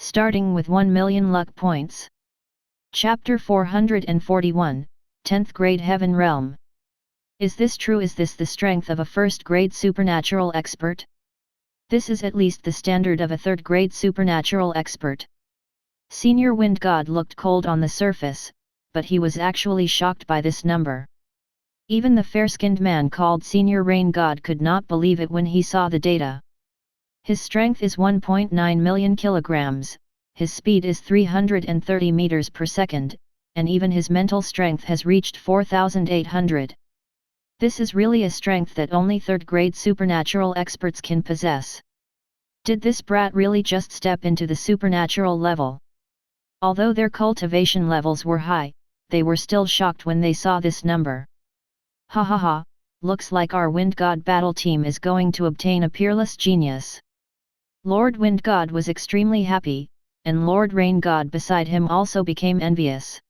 starting with 1 million luck points. Chapter 441, 10th Grade Heaven Realm. Is this true? Is this the strength of a first-grade supernatural expert? This is at least the standard of a third-grade supernatural expert. Senior Wind God looked cold on the surface, but he was actually shocked by this number. Even the fair-skinned man called Senior Rain God could not believe it when he saw the data. His strength is 1.9 million kilograms, his speed is 330 meters per second, and even his mental strength has reached 4,800. This is really a strength that only third-grade supernatural experts can possess. Did this brat really just step into the supernatural level? Although their cultivation levels were high, they were still shocked when they saw this number. Ha ha ha, looks like our Wind God battle team is going to obtain a peerless genius. Lord Wind God was extremely happy, and Lord Rain God beside him also became envious.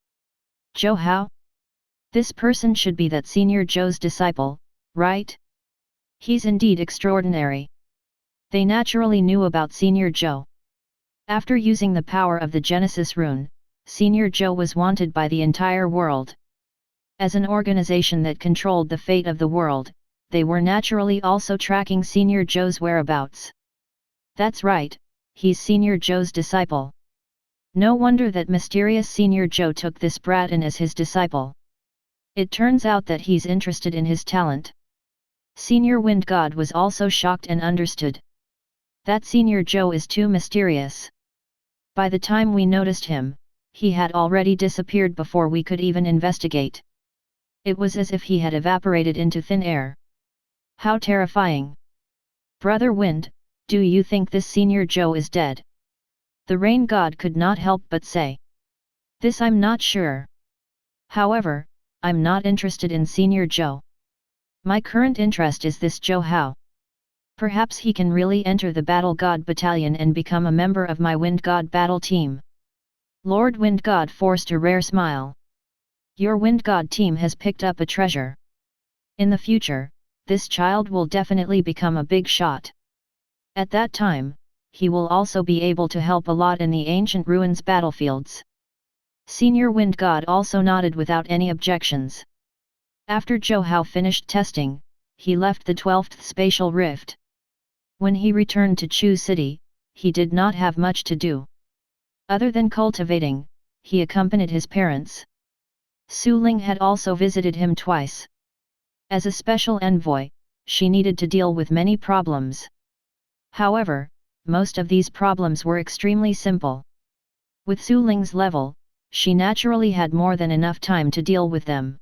Zhou Hao? This person should be that Senior Zhou's disciple, right? He's indeed extraordinary. They naturally knew about Senior Zhou. After using the power of the Genesis rune, Senior Zhou was wanted by the entire world. As an organization that controlled the fate of the world, they were naturally also tracking Senior Zhou's whereabouts. That's right, he's Senior Zhou's disciple. No wonder that mysterious Senior Zhou took this brat in as his disciple. It turns out that he's interested in his talent. Senior Wind God was also shocked and understood. That Senior Zhou is too mysterious. By the time we noticed him, he had already disappeared before we could even investigate. It was as if he had evaporated into thin air. How terrifying! Brother Wind, do you think this Senior Zhou is dead? The Rain God could not help but say. This I'm not sure. However, I'm not interested in Senior Zhou. My current interest is this Zhou Hao. Perhaps he can really enter the Battle God Battalion and become a member of my Wind God battle team. Lord Wind God forced a rare smile. Your Wind God team has picked up a treasure. In the future, this child will definitely become a big shot. At that time, he will also be able to help a lot in the ancient ruins battlefields. Senior Wind God also nodded without any objections. After Zhou Hao finished testing, he left the 12th spatial rift. When he returned to Chu City, he did not have much to do. Other than cultivating, he accompanied his parents. Su Ling had also visited him twice. As a special envoy, she needed to deal with many problems. However, most of these problems were extremely simple. With Su Ling's level, she naturally had more than enough time to deal with them.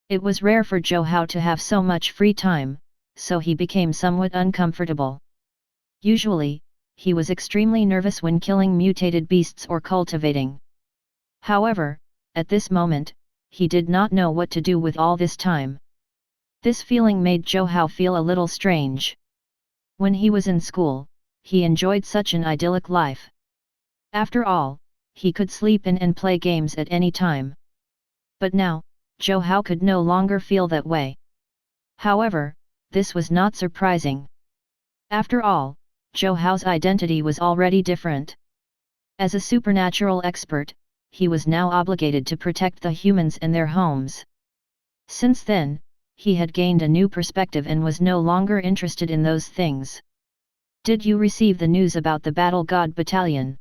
It was rare for Zhou Hao to have so much free time, so he became somewhat uncomfortable. Usually, he was extremely nervous when killing mutated beasts or cultivating. However, at this moment, he did not know what to do with all this time. This feeling made Zhou Hao feel a little strange. When he was in school, he enjoyed such an idyllic life. After all, he could sleep in and play games at any time. But now, Zhou Hao could no longer feel that way. However, this was not surprising. After all, Zhou Hao's identity was already different. As a supernatural expert, he was now obligated to protect the humans and their homes. Since then, he had gained a new perspective and was no longer interested in those things. Did you receive the news about the Battle God Battalion?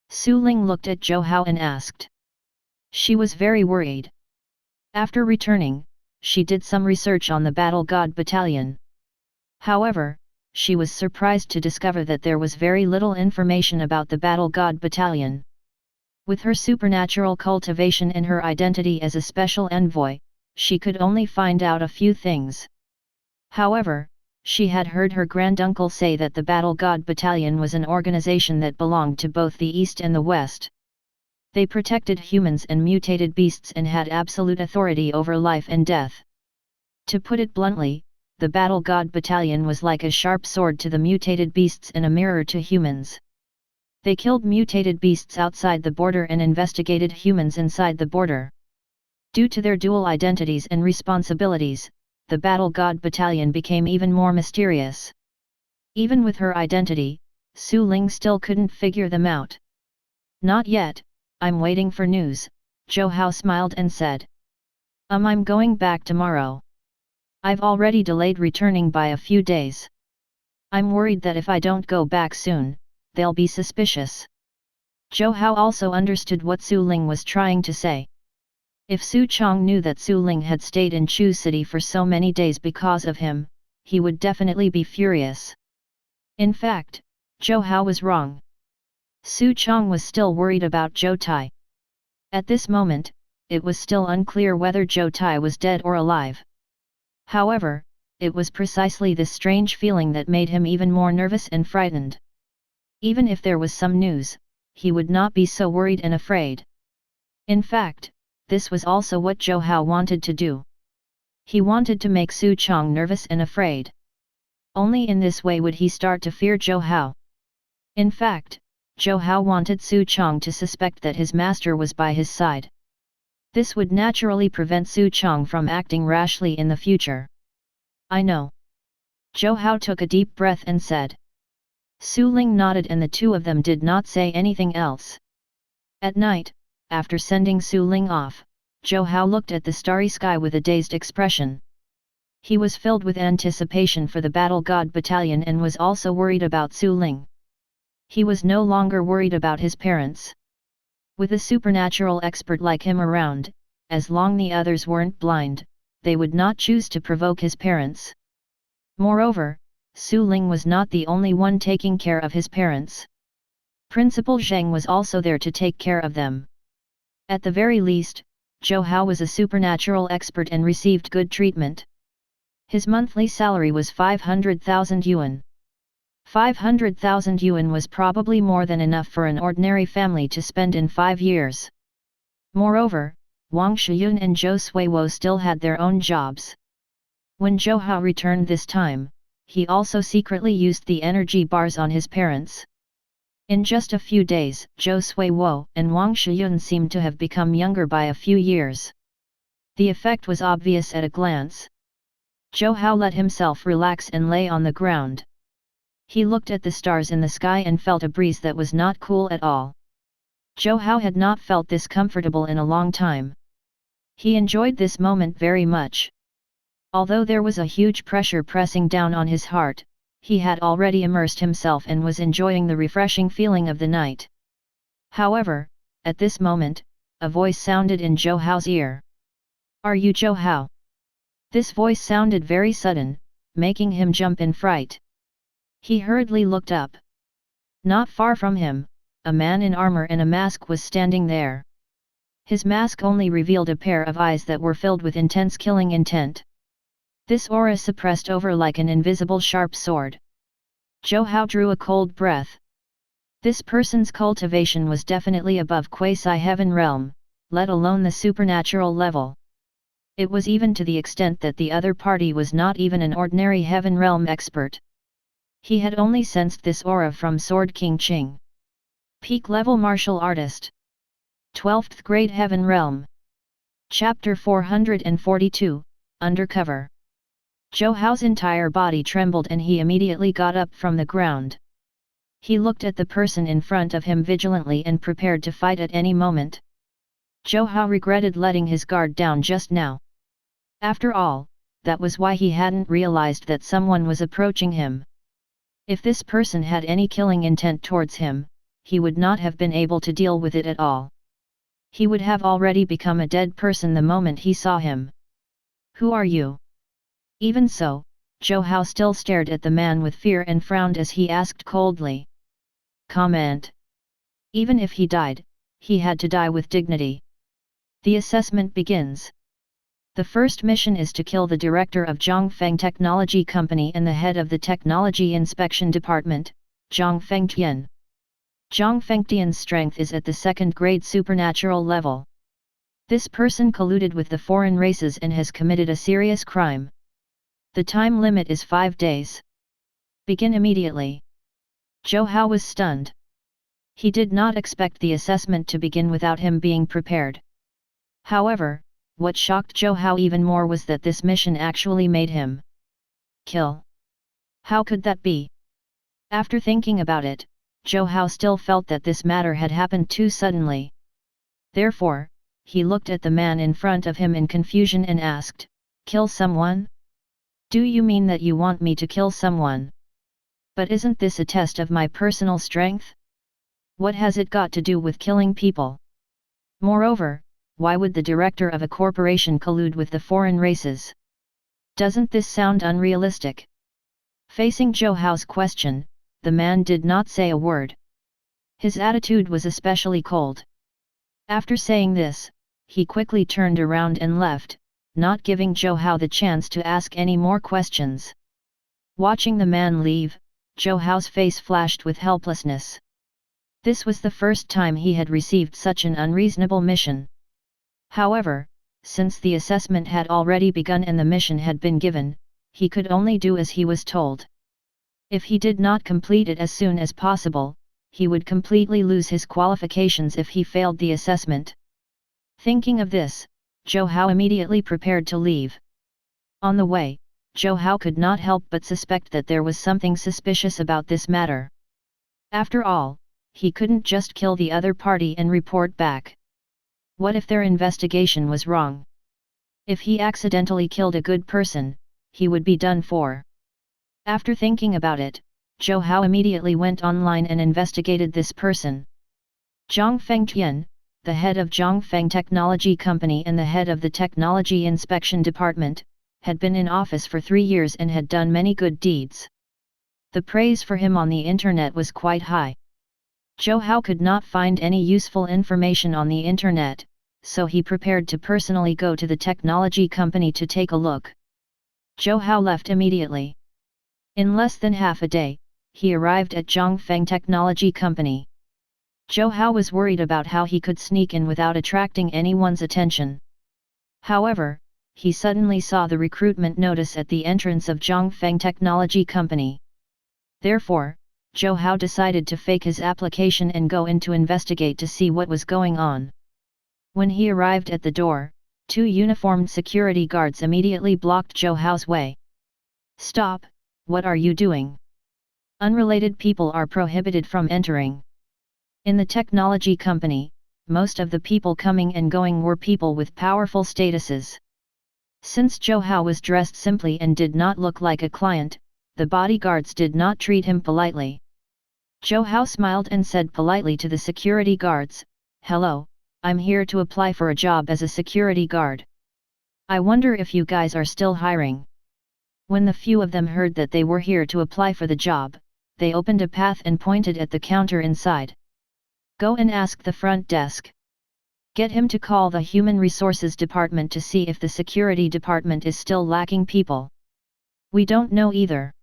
Su Ling looked at Zhou Hao and asked. She was very worried. After returning, she did some research on the Battle God Battalion. However, she was surprised to discover that there was very little information about the Battle God Battalion. With her supernatural cultivation and her identity as a special envoy, she could only find out a few things. However, she had heard her granduncle say that the Battle God Battalion was an organization that belonged to both the East and the West. They protected humans and mutated beasts and had absolute authority over life and death. To put it bluntly, the Battle God Battalion was like a sharp sword to the mutated beasts and a mirror to humans. They killed mutated beasts outside the border and investigated humans inside the border. Due to their dual identities and responsibilities, the Battle God Battalion became even more mysterious. Even with her identity, Su Ling still couldn't figure them out. Not yet, I'm waiting for news, Zhou Hao smiled and said. I'm going back tomorrow. I've already delayed returning by a few days. I'm worried that if I don't go back soon, they'll be suspicious. Zhou Hao also understood what Su Ling was trying to say. If Su Chong knew that Su Ling had stayed in Chu City for so many days because of him, he would definitely be furious. In fact, Zhou Hao was wrong. Su Chong was still worried about Zhou Tai. At this moment, it was still unclear whether Zhou Tai was dead or alive. However, it was precisely this strange feeling that made him even more nervous and frightened. Even if there was some news, he would not be so worried and afraid. In fact, this was also what Zhou Hao wanted to do. He wanted to make Su Chong nervous and afraid. Only in this way would he start to fear Zhou Hao. In fact, Zhou Hao wanted Su Chong to suspect that his master was by his side. This would naturally prevent Su Chong from acting rashly in the future. I know. Zhou Hao took a deep breath and said. Su Ling nodded and the two of them did not say anything else. At night, after sending Su Ling off, Zhou Hao looked at the starry sky with a dazed expression. He was filled with anticipation for the Battle God Battalion and was also worried about Su Ling. He was no longer worried about his parents. With a supernatural expert like him around, as long the others weren't blind, they would not choose to provoke his parents. Moreover, Su Ling was not the only one taking care of his parents. Principal Zheng was also there to take care of them. At the very least, Zhou Hao was a supernatural expert and received good treatment. His monthly salary was 500,000 yuan. 500,000 yuan was probably more than enough for an ordinary family to spend in 5 years. Moreover, Wang Shiyun and Zhou Suiwo still had their own jobs. When Zhou Hao returned this time, he also secretly used the energy bars on his parents. In just a few days, Zhou Suiwo and Wang Shiyun seemed to have become younger by a few years. The effect was obvious at a glance. Zhou Hao let himself relax and lay on the ground. He looked at the stars in the sky and felt a breeze that was not cool at all. Zhou Hao had not felt this comfortable in a long time. He enjoyed this moment very much. Although there was a huge pressure pressing down on his heart, he had already immersed himself and was enjoying the refreshing feeling of the night. However, at this moment, a voice sounded in Zhou Hao's ear. Are you Zhou Hao? This voice sounded very sudden, making him jump in fright. He hurriedly looked up. Not far from him, a man in armor and a mask was standing there. His mask only revealed a pair of eyes that were filled with intense killing intent. This aura suppressed over like an invisible sharp sword. Zhou Hao drew a cold breath. This person's cultivation was definitely above quasi-heaven realm, let alone the supernatural level. It was even to the extent that the other party was not even an ordinary heaven realm expert. He had only sensed this aura from Sword King Qing. Peak level martial artist. 12th grade heaven realm. Chapter 442, Undercover. Zhou Hao's entire body trembled and he immediately got up from the ground. He looked at the person in front of him vigilantly and prepared to fight at any moment. Zhou Hao regretted letting his guard down just now. After all, that was why he hadn't realized that someone was approaching him. If this person had any killing intent towards him, he would not have been able to deal with it at all. He would have already become a dead person the moment he saw him. Who are you? Even so, Zhou Hao still stared at the man with fear and frowned as he asked coldly. Comment. Even if he died, he had to die with dignity. The assessment begins. The first mission is to kill the director of Zhongfeng Technology Company and the head of the Technology Inspection Department, Zhongfeng Tian. Zhongfeng Tian's strength is at the 2nd grade supernatural level. This person colluded with the foreign races and has committed a serious crime. The time limit is 5 days. Begin immediately. Zhou Hao was stunned. He did not expect the assessment to begin without him being prepared. However, what shocked Zhou Hao even more was that this mission actually made him kill. How could that be? After thinking about it, Zhou Hao still felt that this matter had happened too suddenly. Therefore, he looked at the man in front of him in confusion and asked, "Kill someone? Do you mean that you want me to kill someone? But isn't this a test of my personal strength? What has it got to do with killing people? Moreover, why would the director of a corporation collude with the foreign races? Doesn't this sound unrealistic?" Facing Zhou Hao's question, the man did not say a word. His attitude was especially cold. After saying this, he quickly turned around and left, not giving Zhou Hao the chance to ask any more questions. Watching the man leave, Zhou Hao's face flashed with helplessness. This was the first time he had received such an unreasonable mission. However, since the assessment had already begun and the mission had been given, he could only do as he was told. If he did not complete it as soon as possible, he would completely lose his qualifications if he failed the assessment. Thinking of this, Zhou Hao immediately prepared to leave. On the way, Zhou Hao could not help but suspect that there was something suspicious about this matter. After all, he couldn't just kill the other party and report back. What if their investigation was wrong? If he accidentally killed a good person, he would be done for. After thinking about it, Zhou Hao immediately went online and investigated this person. Zhang Fengtian, the head of Zhongfeng Technology Company and the head of the Technology Inspection Department, had been in office for 3 years and had done many good deeds. The praise for him on the internet was quite high. Zhou Hao could not find any useful information on the internet, so he prepared to personally go to the technology company to take a look. Zhou Hao left immediately. In less than half a day, he arrived at Zhongfeng Technology Company. Zhou Hao was worried about how he could sneak in without attracting anyone's attention. However, he suddenly saw the recruitment notice at the entrance of Zhongfeng Technology Company. Therefore, Zhou Hao decided to fake his application and go in to investigate to see what was going on. When he arrived at the door, 2 uniformed security guards immediately blocked Zhou Hao's way. "Stop, what are you doing? Unrelated people are prohibited from entering." In the technology company, most of the people coming and going were people with powerful statuses. Since Zhou Hao was dressed simply and did not look like a client, the bodyguards did not treat him politely. Zhou Hao smiled and said politely to the security guards, "Hello, I'm here to apply for a job as a security guard. I wonder if you guys are still hiring." When the few of them heard that they were here to apply for the job, they opened a path and pointed at the counter inside. "Go and ask the front desk. Get him to call the Human Resources Department to see if the Security Department is still lacking people. We don't know either."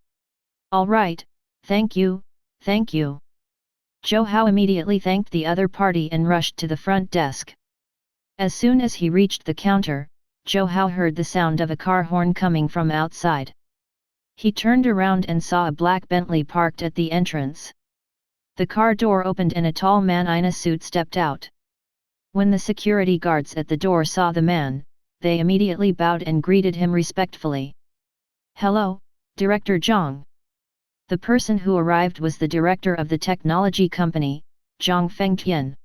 "All right, thank you, thank you." Zhou Hao immediately thanked the other party and rushed to the front desk. As soon as he reached the counter, Zhou Hao heard the sound of a car horn coming from outside. He turned around and saw a black Bentley parked at the entrance. The car door opened and a tall man in a suit stepped out. When the security guards at the door saw the man, they immediately bowed and greeted him respectfully. "Hello, Director Zhang." The person who arrived was the director of the technology company, Zhang Fengtian.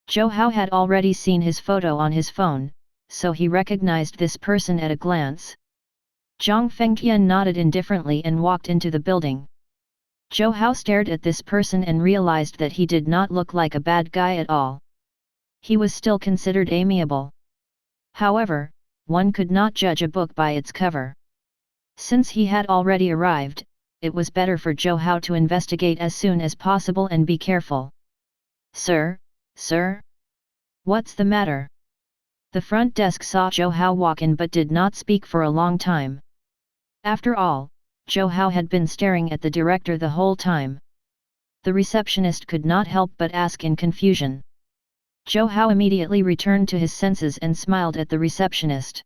Zhou Hao had already seen his photo on his phone, so he recognized this person at a glance. Zhang Fengtian nodded indifferently and walked into the building. Zhou Hao stared at this person and realized that he did not look like a bad guy at all. He was still considered amiable. However, one could not judge a book by its cover. Since he had already arrived, it was better for Zhou Hao to investigate as soon as possible and be careful. "Sir, sir? What's the matter?" The front desk saw Zhou Hao walk in but did not speak for a long time. After all, Zhou Hao had been staring at the director the whole time. The receptionist could not help but ask in confusion. Zhou Hao immediately returned to his senses and smiled at the receptionist.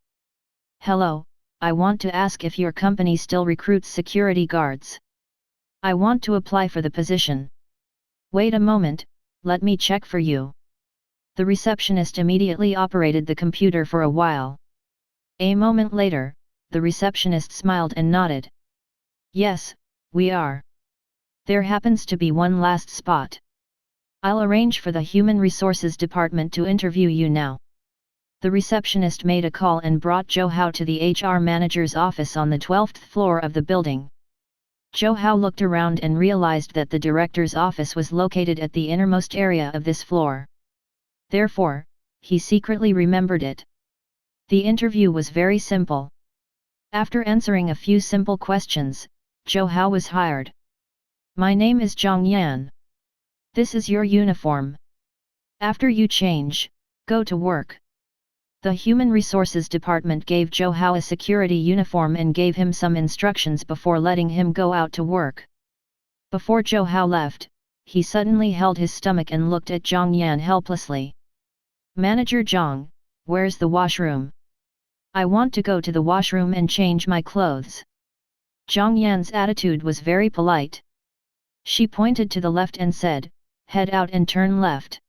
"Hello, I want to ask if your company still recruits security guards. I want to apply for the position." "Wait a moment, let me check for you." The receptionist immediately operated the computer for a while. A moment later, the receptionist smiled and nodded. "Yes, we are. There happens to be one last spot. I'll arrange for the Human Resources Department to interview you now. The receptionist made a call and brought Zhou Hao to the HR manager's office on the 12th floor of the building. Zhou Hao looked around and realized that the director's office was located at the innermost area of this floor. Therefore, he secretly remembered it. The interview was very simple. After answering a few simple questions, Zhou Hao was hired. My name is Zhang Yan. This is your uniform. After you change, go to work. The Human Resources Department gave Zhou Hao a security uniform and gave him some instructions before letting him go out to work. Before Zhou Hao left, he suddenly held his stomach and looked at Zhang Yan helplessly. Manager Zhang, where's the washroom? I want to go to the washroom and change my clothes. Zhang Yan's attitude was very polite. She pointed to the left and said, head out and turn left.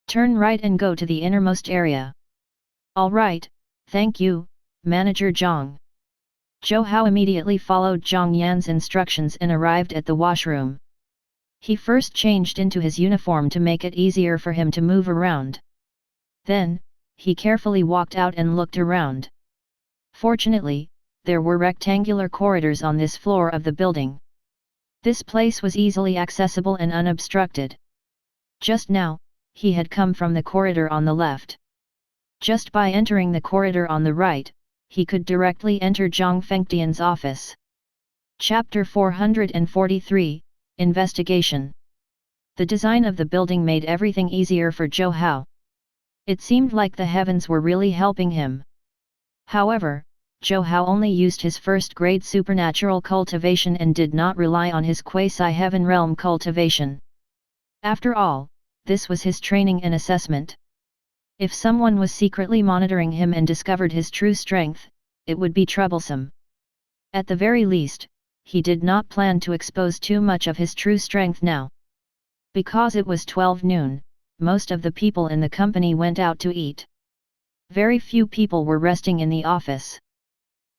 Turn right and go to the innermost area. All right, thank you, Manager Zhang. Zhou Hao immediately followed Zhang Yan's instructions and arrived at the washroom. He first changed into his uniform to make it easier for him to move around. Then, he carefully walked out and looked around. Fortunately, there were rectangular corridors on this floor of the building. This place was easily accessible and unobstructed. Just now, he had come from the corridor on the left. Just by entering the corridor on the right, he could directly enter Zhang Fengtian's office. Chapter 443, Investigation. The design of the building made everything easier for Zhou Hao. It seemed like the heavens were really helping him. However, Zhou Hao only used his first-grade supernatural cultivation and did not rely on his quasi-heaven realm cultivation. After all, this was his training and assessment. If someone was secretly monitoring him and discovered his true strength, it would be troublesome. At the very least, he did not plan to expose too much of his true strength now. Because it was 12 noon, most of the people in the company went out to eat. Very few people were resting in the office.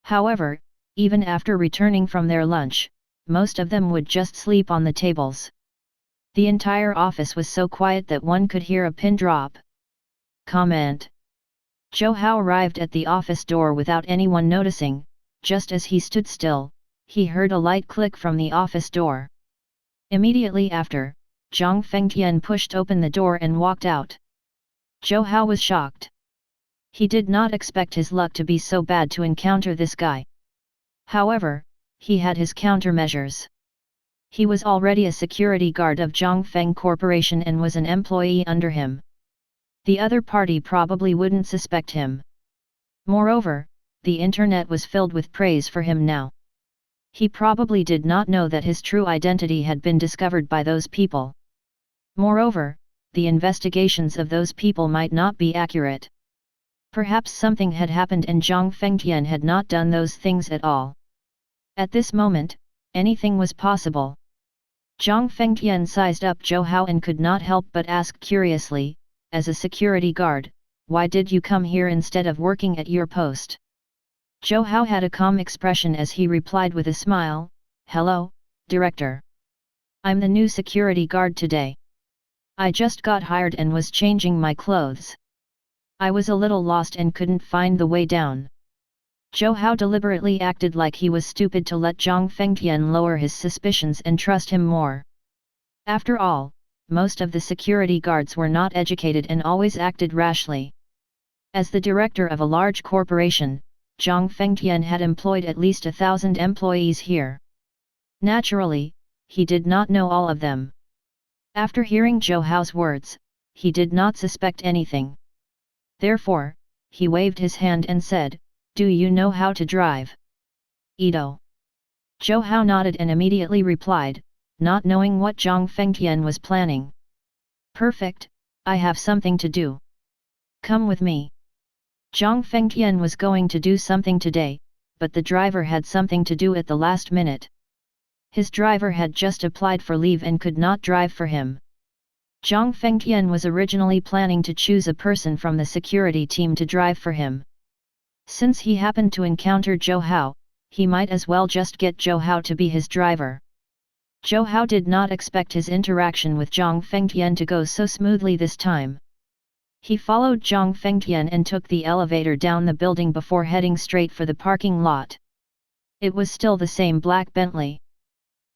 However, even after returning from their lunch, most of them would just sleep on the tables. The entire office was so quiet that one could hear a pin drop. Comment. Zhou Hao arrived at the office door without anyone noticing. Just as he stood still, he heard a light click from the office door. Immediately after, Zhang Fengtian pushed open the door and walked out. Zhou Hao was shocked. He did not expect his luck to be so bad to encounter this guy. However, he had his countermeasures. He was already a security guard of Zhangfeng Corporation and was an employee under him. The other party probably wouldn't suspect him. Moreover, the internet was filled with praise for him now. He probably did not know that his true identity had been discovered by those people. Moreover, the investigations of those people might not be accurate. Perhaps something had happened and Zhang Fengtian had not done those things at all. At this moment, anything was possible. Zhang Fengtian sized up Zhou Hao and could not help but ask curiously, as a security guard, why did you come here instead of working at your post? Zhou Hao had a calm expression as he replied with a smile, hello, director. I'm the new security guard today. I just got hired and was changing my clothes. I was a little lost and couldn't find the way down. Zhou Hao deliberately acted like he was stupid to let Zhang Fengtian lower his suspicions and trust him more. After all, most of the security guards were not educated and always acted rashly. As the director of a large corporation, Zhang Fengtian had employed at least 1,000 employees here. Naturally, he did not know all of them. After hearing Zhou Hao's words, he did not suspect anything. Therefore, he waved his hand and said, do you know how to drive? Edo. Zhou Hao nodded and immediately replied, not knowing what Zhang Fengtian was planning. Perfect, I have something to do. Come with me. Zhang Fengtian was going to do something today, but the driver had something to do at the last minute. His driver had just applied for leave and could not drive for him. Zhang Fengtian was originally planning to choose a person from the security team to drive for him. Since he happened to encounter Zhou Hao, he might as well just get Zhou Hao to be his driver. Zhou Hao did not expect his interaction with Zhang Fengtian to go so smoothly this time. He followed Zhang Fengtian and took the elevator down the building before heading straight for the parking lot. It was still the same black Bentley.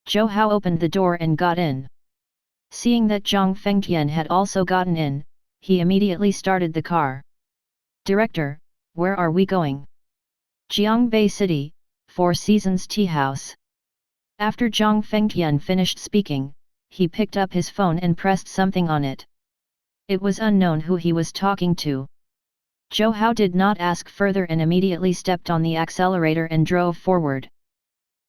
Zhou Hao opened the door and got in. Seeing that Zhang Fengtian had also gotten in, he immediately started the car. "Director, where are we going?" "Jiangbei City, Four Seasons Tea House." After Zhang Fengtian finished speaking, he picked up his phone and pressed something on it. It was unknown who he was talking to. Zhou Hao did not ask further and immediately stepped on the accelerator and drove forward.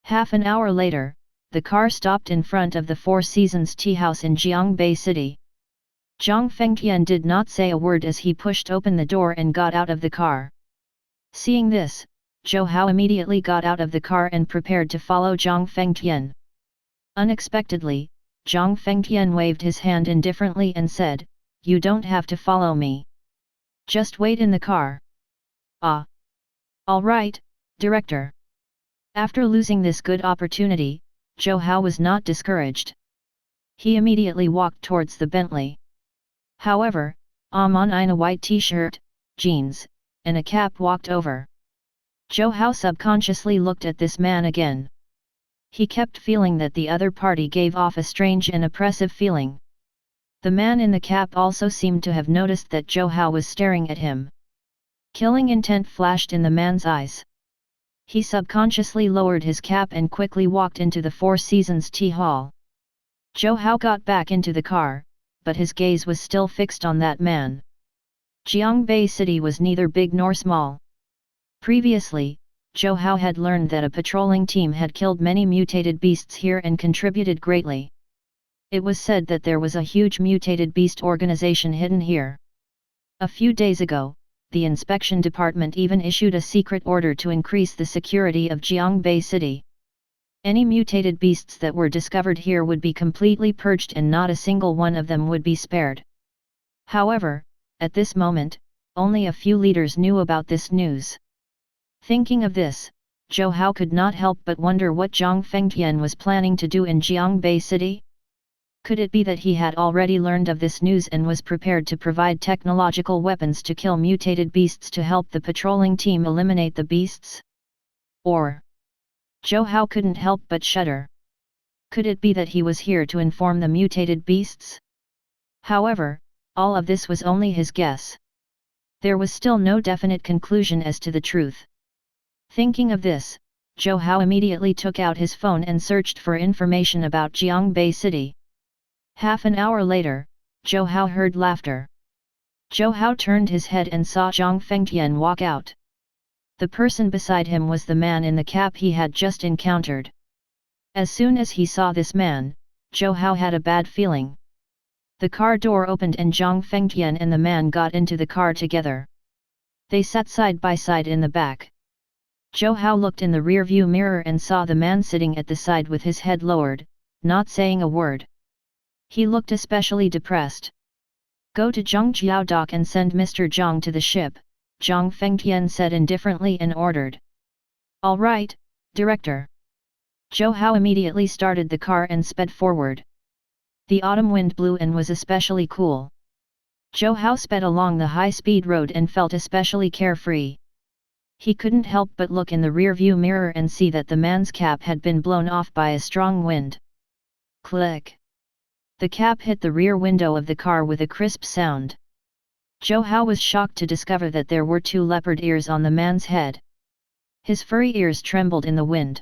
Half an hour later, the car stopped in front of the Four Seasons Tea House in Jiangbei City. Zhang Fengtian did not say a word as he pushed open the door and got out of the car. Seeing this, Zhou Hao immediately got out of the car and prepared to follow Zhang Fengtian. Unexpectedly, Zhang Fengtian waved his hand indifferently and said, "You don't have to follow me. Just wait in the car." "Ah. All right, Director." After losing this good opportunity, Zhou Hao was not discouraged. He immediately walked towards the Bentley. However, a man in a white t-shirt, jeans, and a cap walked over. Zhou Hao subconsciously looked at this man again. He kept feeling that the other party gave off a strange and oppressive feeling. The man in the cap also seemed to have noticed that Zhou Hao was staring at him. Killing intent flashed in the man's eyes. He subconsciously lowered his cap and quickly walked into the Four Seasons Tea Hall. Zhou Hao got back into the car, but his gaze was still fixed on that man. Jiangbei City was neither big nor small. Previously, Zhou Hao had learned that a patrolling team had killed many mutated beasts here and contributed greatly. It was said that there was a huge mutated beast organization hidden here. A few days ago, the inspection department even issued a secret order to increase the security of Jiangbei City. Any mutated beasts that were discovered here would be completely purged and not a single one of them would be spared. However, at this moment, only a few leaders knew about this news. Thinking of this, Zhou Hao could not help but wonder what Zhang Fengtian was planning to do in Jiangbei City. Could it be that he had already learned of this news and was prepared to provide technological weapons to kill mutated beasts to help the patrolling team eliminate the beasts? Or Zhou Hao couldn't help but shudder. Could it be that he was here to inform the mutated beasts? However, all of this was only his guess. There was still no definite conclusion as to the truth. Thinking of this, Zhou Hao immediately took out his phone and searched for information about Jiangbei City. Half an hour later, Zhou Hao heard laughter. Zhou Hao turned his head and saw Zhang Fengtian walk out. The person beside him was the man in the cap he had just encountered. As soon as he saw this man, Zhou Hao had a bad feeling. The car door opened and Zhang Fengtian and the man got into the car together. They sat side by side in the back. Zhou Hao looked in the rear-view mirror and saw the man sitting at the side with his head lowered, not saying a word. He looked especially depressed. "Go to Zhangjiao Dock and send Mr. Zhang to the ship," Zhang Fengtian said indifferently and ordered. "All right, Director." Zhou Hao immediately started the car and sped forward. The autumn wind blew and was especially cool. Zhou Hao sped along the high-speed road and felt especially carefree. He couldn't help but look in the rear-view mirror and see that the man's cap had been blown off by a strong wind. Click! The cap hit the rear window of the car with a crisp sound. Zhou Hao was shocked to discover that there were two leopard ears on the man's head. His furry ears trembled in the wind.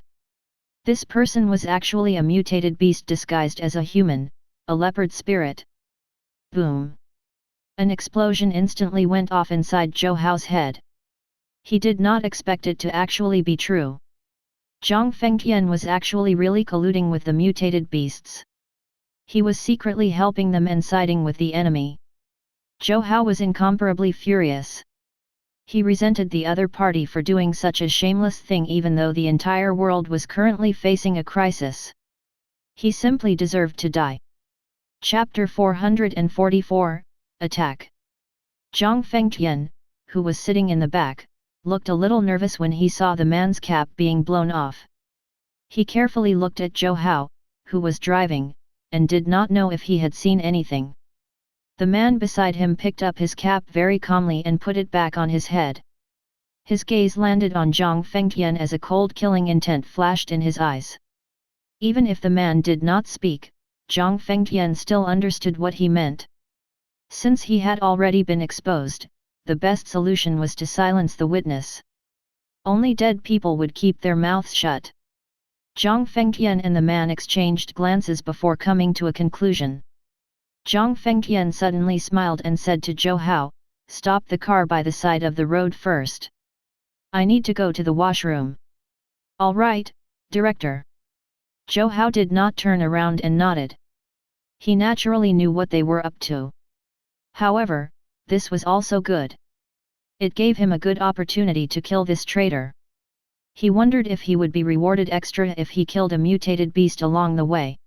This person was actually a mutated beast disguised as a human, a leopard spirit. Boom! An explosion instantly went off inside Zhou Hao's head. He did not expect it to actually be true. Zhang Fengtian was actually really colluding with the mutated beasts. He was secretly helping them and siding with the enemy. Zhou Hao was incomparably furious. He resented the other party for doing such a shameless thing even though the entire world was currently facing a crisis. He simply deserved to die. Chapter 444, Attack. Zhang Fengtian, who was sitting in the back, looked a little nervous when he saw the man's cap being blown off. He carefully looked at Zhou Hao, who was driving, and did not know if he had seen anything. The man beside him picked up his cap very calmly and put it back on his head. His gaze landed on Zhang Fengtian as a cold killing intent flashed in his eyes. Even if the man did not speak, Zhang Fengtian still understood what he meant. Since he had already been exposed, the best solution was to silence the witness. Only dead people would keep their mouths shut. Zhang Fengtian and the man exchanged glances before coming to a conclusion. Zhang Fengtian suddenly smiled and said to Zhou Hao, "Stop the car by the side of the road first. I need to go to the washroom." "All right, Director." Zhou Hao did not turn around and nodded. He naturally knew what they were up to. However, this was also good. It gave him a good opportunity to kill this traitor. He wondered if he would be rewarded extra if he killed a mutated beast along the way.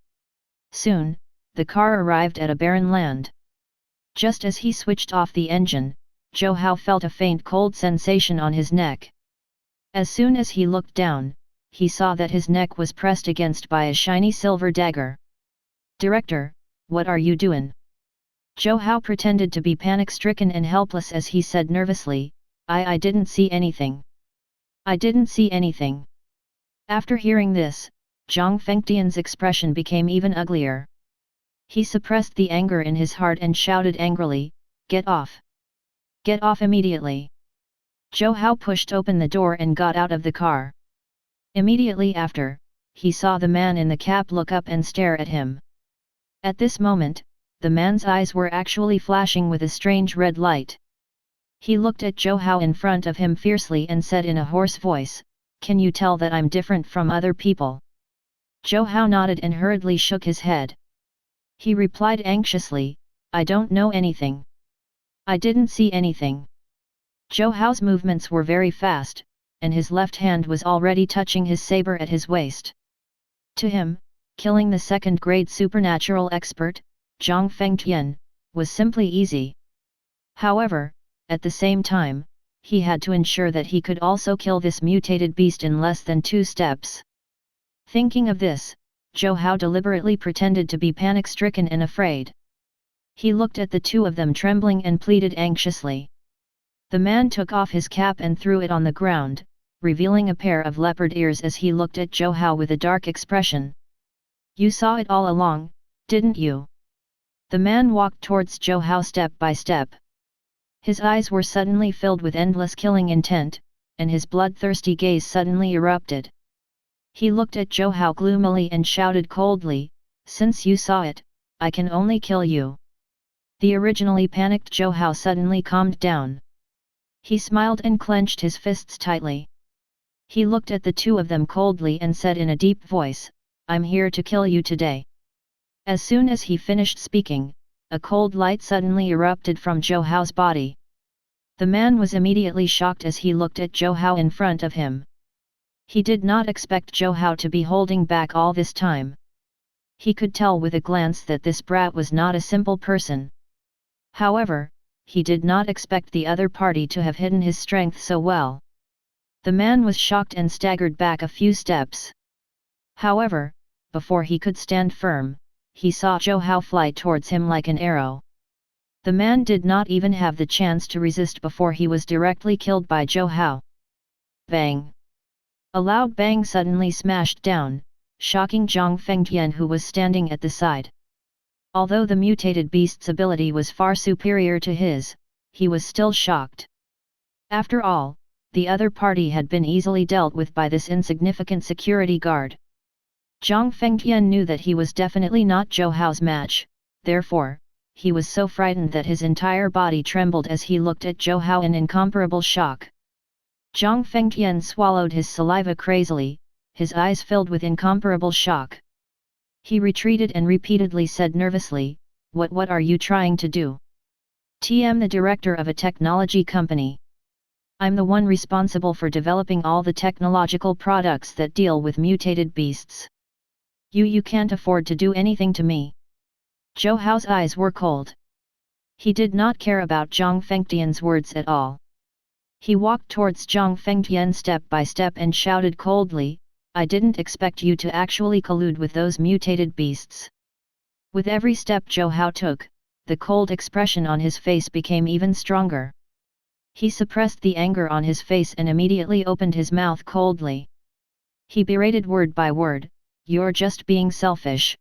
Soon, the car arrived at a barren land. Just as he switched off the engine, Zhou Hao felt a faint cold sensation on his neck. As soon as he looked down, he saw that his neck was pressed against by a shiny silver dagger. "Director, what are you doing?" Zhou Hao pretended to be panic-stricken and helpless as he said nervously, I didn't see anything. I didn't see anything." After hearing this, Zhang Fengtian's expression became even uglier. He suppressed the anger in his heart and shouted angrily, "Get off! Get off immediately!" Zhou Hao pushed open the door and got out of the car. Immediately after, he saw the man in the cap look up and stare at him. At this moment, the man's eyes were actually flashing with a strange red light. He looked at Zhou Hao in front of him fiercely and said in a hoarse voice, "Can you tell that I'm different from other people?" Zhou Hao nodded and hurriedly shook his head. He replied anxiously, "I don't know anything. I didn't see anything." Zhou Hao's movements were very fast, and his left hand was already touching his saber at his waist. To him, killing the second-grade supernatural expert, Zhang Fengtian, was simply easy. However, at the same time, he had to ensure that he could also kill this mutated beast in less than 2 steps. Thinking of this, Zhou Hao deliberately pretended to be panic-stricken and afraid. He looked at the two of them trembling and pleaded anxiously. The man took off his cap and threw it on the ground, revealing a pair of leopard ears as he looked at Zhou Hao with a dark expression. "You saw it all along, didn't you?" The man walked towards Zhou Hao step by step. His eyes were suddenly filled with endless killing intent, and his bloodthirsty gaze suddenly erupted. He looked at Zhou Hao gloomily and shouted coldly, "Since you saw it, I can only kill you." The originally panicked Zhou Hao suddenly calmed down. He smiled and clenched his fists tightly. He looked at the two of them coldly and said in a deep voice, "I'm here to kill you today." As soon as he finished speaking, a cold light suddenly erupted from Zhou Hao's body. The man was immediately shocked as he looked at Zhou Hao in front of him. He did not expect Zhou Hao to be holding back all this time. He could tell with a glance that this brat was not a simple person. However, he did not expect the other party to have hidden his strength so well. The man was shocked and staggered back a few steps. However, before he could stand firm, he saw Zhou Hao fly towards him like an arrow. The man did not even have the chance to resist before he was directly killed by Zhou Hao. Bang! A loud bang suddenly smashed down, shocking Zhang Fengtian who was standing at the side. Although the mutated beast's ability was far superior to his, he was still shocked. After all, the other party had been easily dealt with by this insignificant security guard. Zhang Fengtian knew that he was definitely not Zhou Hao's match, therefore, he was so frightened that his entire body trembled as he looked at Zhou Hao in incomparable shock. Zhang Fengtian swallowed his saliva crazily, his eyes filled with incomparable shock. He retreated and repeatedly said nervously, What are you trying to do?" "I'm the director of a technology company. I'm the one responsible for developing all the technological products that deal with mutated beasts. You can't afford to do anything to me." Zhou Hao's eyes were cold. He did not care about Zhang Fengtian's words at all. He walked towards Zhang Fengtian step by step and shouted coldly, I didn't expect you to actually collude with those mutated beasts. With every step Zhou Hao took, the cold expression on his face became even stronger. He suppressed the anger on his face and immediately opened his mouth coldly. He berated word by word, "You're just being selfish.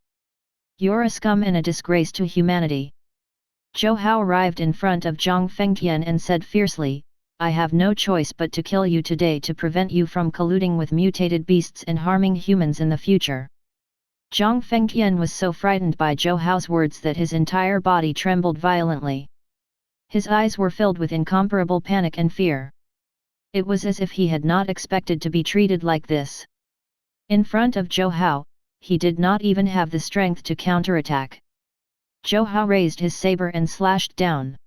You're a scum and a disgrace to humanity." Zhou Hao arrived in front of Zhang Fengtian and said fiercely, "I have no choice but to kill you today to prevent you from colluding with mutated beasts and harming humans in the future." Zhang Fengtian was so frightened by Zhou Hao's words that his entire body trembled violently. His eyes were filled with incomparable panic and fear. It was as if he had not expected to be treated like this. In front of Zhou Hao, he did not even have the strength to counterattack. Zhou Hao raised his saber and slashed down.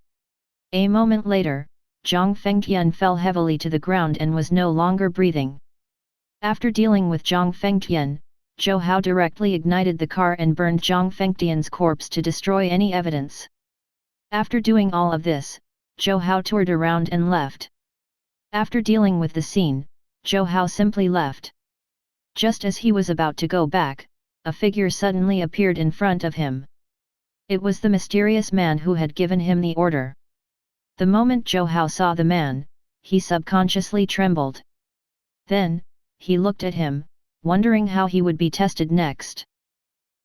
A moment later, Zhang Fengtian fell heavily to the ground and was no longer breathing. After dealing with Zhang Fengtian, Zhou Hao directly ignited the car and burned Zhang Fengtian's corpse to destroy any evidence. After doing all of this, Zhou Hao toured around and left. After dealing with the scene, Zhou Hao simply left. Just as he was about to go back, a figure suddenly appeared in front of him. It was the mysterious man who had given him the order. The moment Zhou Hao saw the man, he subconsciously trembled. Then, he looked at him, wondering how he would be tested next.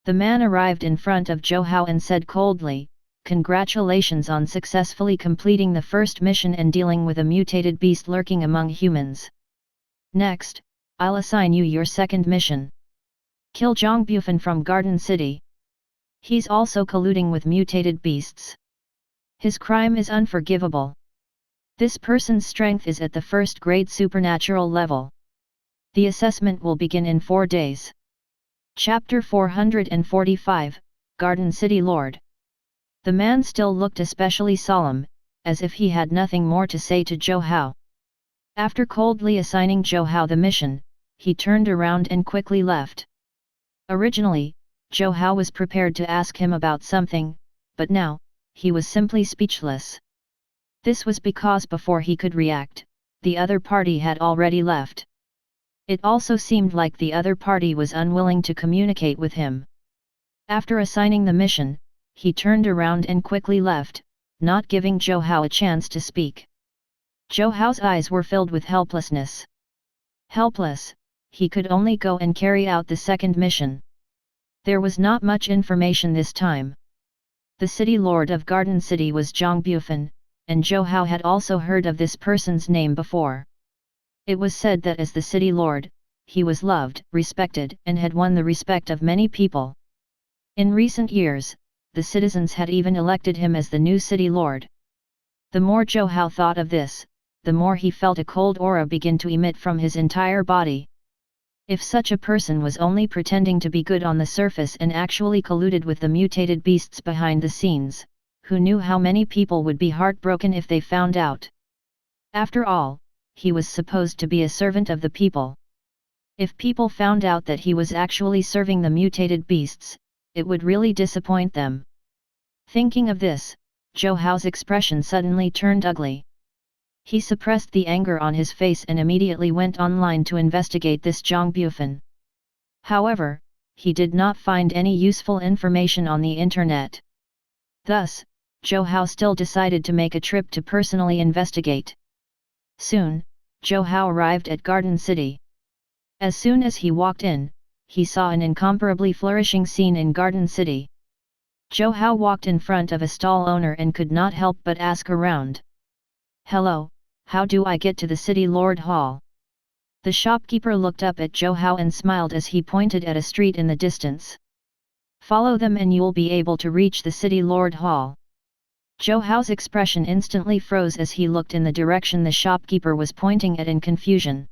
The man arrived in front of Zhou Hao and said coldly, "Congratulations on successfully completing the first mission and dealing with a mutated beast lurking among humans. Next, I'll assign you your second mission. Kill Zhang Bufan from Garden City. He's also colluding with mutated beasts. His crime is unforgivable. This person's strength is at the first-grade supernatural level. The assessment will begin in 4 days." Chapter 445, Garden City Lord. The man still looked especially solemn, as if he had nothing more to say to Zhou Hao. After coldly assigning Zhou Hao the mission, he turned around and quickly left. Originally, Zhou Hao was prepared to ask him about something, but now, he was simply speechless. This was because before he could react, the other party had already left. It also seemed like the other party was unwilling to communicate with him. After assigning the mission, he turned around and quickly left, not giving Zhou Hao a chance to speak. Zhou Hao's eyes were filled with helplessness. Helpless, he could only go and carry out the second mission. There was not much information this time. The city lord of Garden City was Zhang Bufan, and Zhou Hao had also heard of this person's name before. It was said that as the city lord, he was loved, respected, and had won the respect of many people. In recent years, the citizens had even elected him as the new city lord. The more Zhou Hao thought of this, the more he felt a cold aura begin to emit from his entire body. If such a person was only pretending to be good on the surface and actually colluded with the mutated beasts behind the scenes, who knew how many people would be heartbroken if they found out? After all, he was supposed to be a servant of the people. If people found out that he was actually serving the mutated beasts, it would really disappoint them. Thinking of this, Zhou Hao's expression suddenly turned ugly. He suppressed the anger on his face and immediately went online to investigate this Zhang Bufan. However, he did not find any useful information on the internet. Thus, Zhou Hao still decided to make a trip to personally investigate. Soon, Zhou Hao arrived at Garden City. As soon as he walked in, he saw an incomparably flourishing scene in Garden City. Zhou Hao walked in front of a stall owner and could not help but ask around. "Hello, how do I get to the City Lord Hall?" The shopkeeper looked up at Zhou Hao and smiled as he pointed at a street in the distance. "Follow them and you'll be able to reach the City Lord Hall." Zhou Hao's expression instantly froze as he looked in the direction the shopkeeper was pointing at in confusion.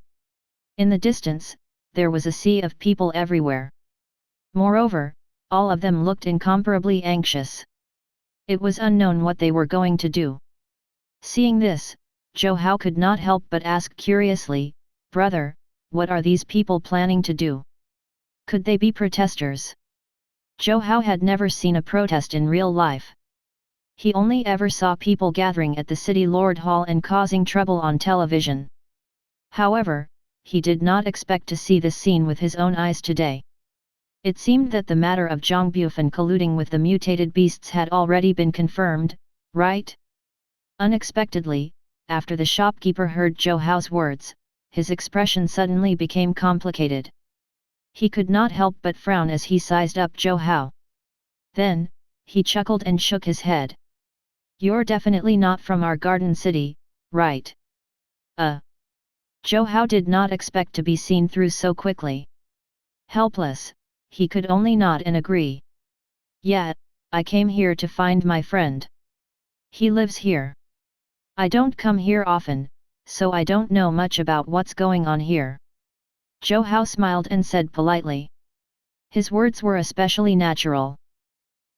In the distance, there was a sea of people everywhere. Moreover, all of them looked incomparably anxious. It was unknown what they were going to do. Seeing this, Zhou Hao could not help but ask curiously, "Brother, what are these people planning to do? Could they be protesters?" Zhou Hao had never seen a protest in real life. He only ever saw people gathering at the City Lord Hall and causing trouble on television. However, he did not expect to see this scene with his own eyes today. It seemed that the matter of Zhang Bufan colluding with the mutated beasts had already been confirmed, right? Unexpectedly, after the shopkeeper heard Zhou Hao's words, his expression suddenly became complicated. He could not help but frown as he sized up Zhou Hao. Then, he chuckled and shook his head. "You're definitely not from our garden city, right?" Zhou Hao did not expect to be seen through so quickly. Helpless, he could only nod and agree. "Yeah, I came here to find my friend. He lives here. I don't come here often, so I don't know much about what's going on here." Zhou Hao smiled and said politely. His words were especially natural.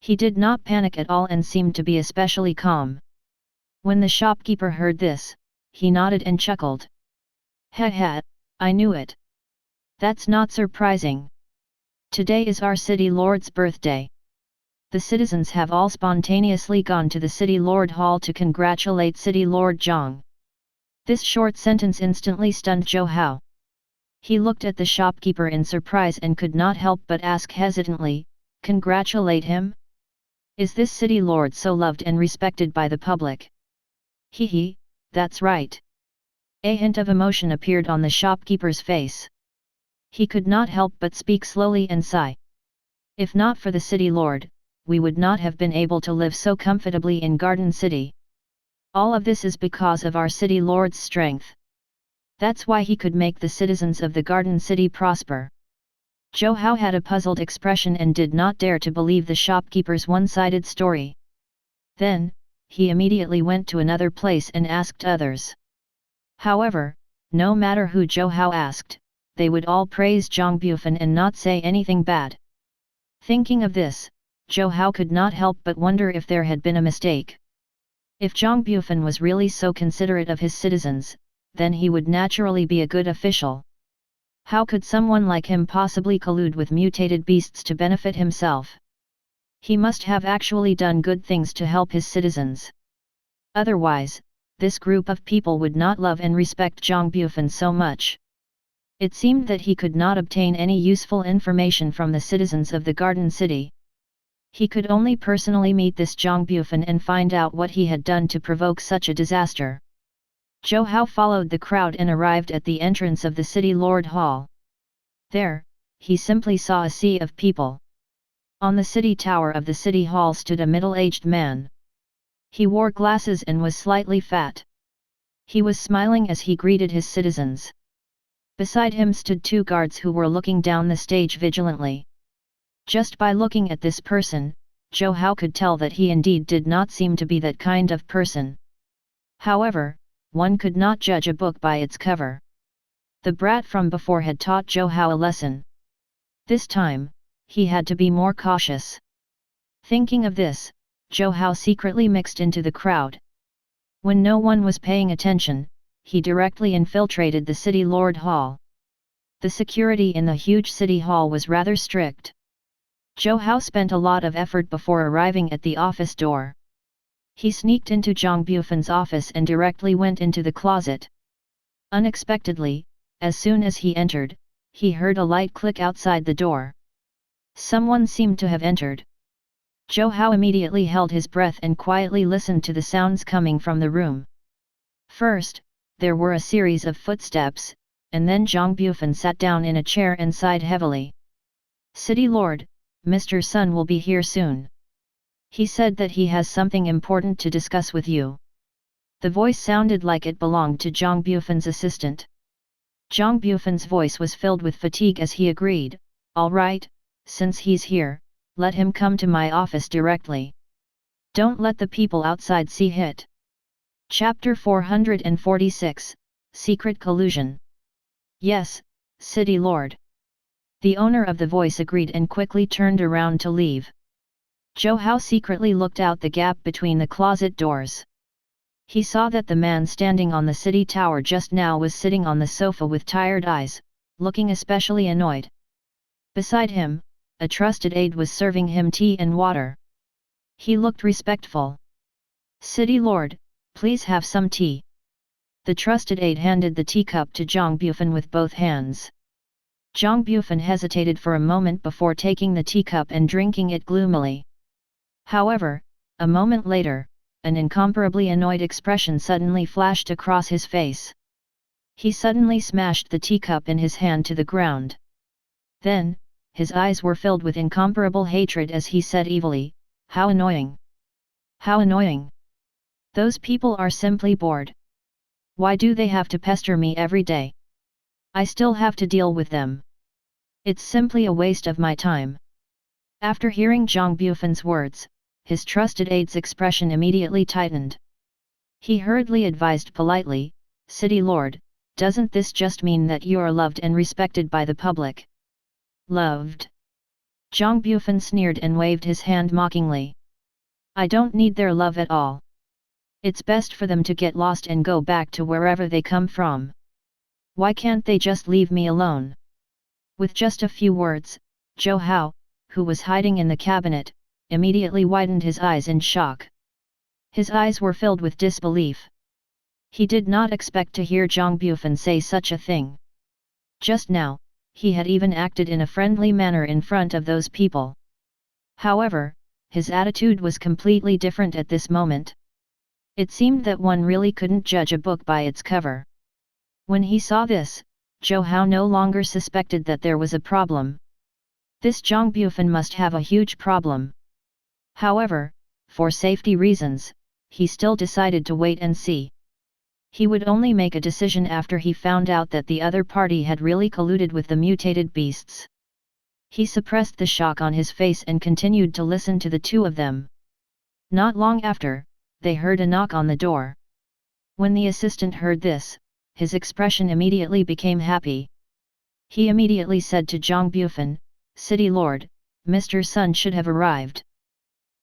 He did not panic at all and seemed to be especially calm. When the shopkeeper heard this, he nodded and chuckled. "Heh, I knew it. That's not surprising. Today is our city lord's birthday. The citizens have all spontaneously gone to the City Lord Hall to congratulate City Lord Zhang." This short sentence instantly stunned Zhou Hao. He looked at the shopkeeper in surprise and could not help but ask hesitantly, "Congratulate him? Is this City Lord so loved and respected by the public?" "Hee, that's right." A hint of emotion appeared on the shopkeeper's face. He could not help but speak slowly and sigh. "If not for the City Lord, we would not have been able to live so comfortably in Garden City. All of this is because of our City Lord's strength. That's why he could make the citizens of the Garden City prosper." Zhou Hao had a puzzled expression and did not dare to believe the shopkeeper's one-sided story. Then, he immediately went to another place and asked others. However, no matter who Zhou Hao asked, they would all praise Zhang Bufan and not say anything bad. Thinking of this, Zhou Hao could not help but wonder if there had been a mistake. If Zhang Bufan was really so considerate of his citizens, then he would naturally be a good official. How could someone like him possibly collude with mutated beasts to benefit himself? He must have actually done good things to help his citizens. Otherwise, this group of people would not love and respect Zhang Bufan so much. It seemed that he could not obtain any useful information from the citizens of the Garden City. He could only personally meet this Zhang Bufan and find out what he had done to provoke such a disaster. Zhou Hao followed the crowd and arrived at the entrance of the City Lord Hall. There, he simply saw a sea of people. On the city tower of the city hall stood a middle-aged man. He wore glasses and was slightly fat. He was smiling as he greeted his citizens. Beside him stood two guards who were looking down the stage vigilantly. Just by looking at this person, Zhou Hao could tell that he indeed did not seem to be that kind of person. However, one could not judge a book by its cover. The brat from before had taught Zhou Hao a lesson. This time, he had to be more cautious. Thinking of this, Zhou Hao secretly mixed into the crowd. When no one was paying attention, he directly infiltrated the City Lord Hall. The security in the huge city hall was rather strict. Zhou Hao spent a lot of effort before arriving at the office door. He sneaked into Zhang Bufan's office and directly went into the closet. Unexpectedly, as soon as he entered, he heard a light click outside the door. Someone seemed to have entered. Zhou Hao immediately held his breath and quietly listened to the sounds coming from the room. First, there were a series of footsteps, and then Zhang Bufan sat down in a chair and sighed heavily. "City Lord, Mr. Sun will be here soon. He said that he has something important to discuss with you." The voice sounded like it belonged to Zhang Bufan's assistant. Zhang Bufan's voice was filled with fatigue as he agreed, "All right, since he's here, let him come to my office directly. Don't let the people outside see it." Chapter 446, Secret Collusion. "Yes, City Lord." The owner of the voice agreed and quickly turned around to leave. Zhou Hao secretly looked out the gap between the closet doors. He saw that the man standing on the city tower just now was sitting on the sofa with tired eyes, looking especially annoyed. Beside him, a trusted aide was serving him tea and water. He looked respectful. "City Lord, please have some tea." The trusted aide handed the teacup to Zhang Bufan with both hands. Zhang Bufan hesitated for a moment before taking the teacup and drinking it gloomily. However, a moment later, an incomparably annoyed expression suddenly flashed across his face. He suddenly smashed the teacup in his hand to the ground. Then, his eyes were filled with incomparable hatred as he said evilly, "How annoying! How annoying! Those people are simply bored. Why do they have to pester me every day? I still have to deal with them. It's simply a waste of my time." After hearing Zhang Bufan's words, his trusted aide's expression immediately tightened. He hurriedly advised politely, "City Lord, doesn't this just mean that you are loved and respected by the public?" "Loved?" Zhang Bufan sneered and waved his hand mockingly. "I don't need their love at all. It's best for them to get lost and go back to wherever they come from. Why can't they just leave me alone?" With just a few words, Zhou Hao, who was hiding in the cabinet, immediately widened his eyes in shock. His eyes were filled with disbelief. He did not expect to hear Zhang Bufan say such a thing. Just now, he had even acted in a friendly manner in front of those people. However, his attitude was completely different at this moment. It seemed that one really couldn't judge a book by its cover. When he saw this, Zhou Hao no longer suspected that there was a problem. This Zhang Bufan must have a huge problem. However, for safety reasons, he still decided to wait and see. He would only make a decision after he found out that the other party had really colluded with the mutated beasts. He suppressed the shock on his face and continued to listen to the two of them. Not long after, they heard a knock on the door. When the assistant heard this, his expression immediately became happy. He immediately said to Zhang Bufan, "City Lord, Mr. Sun should have arrived.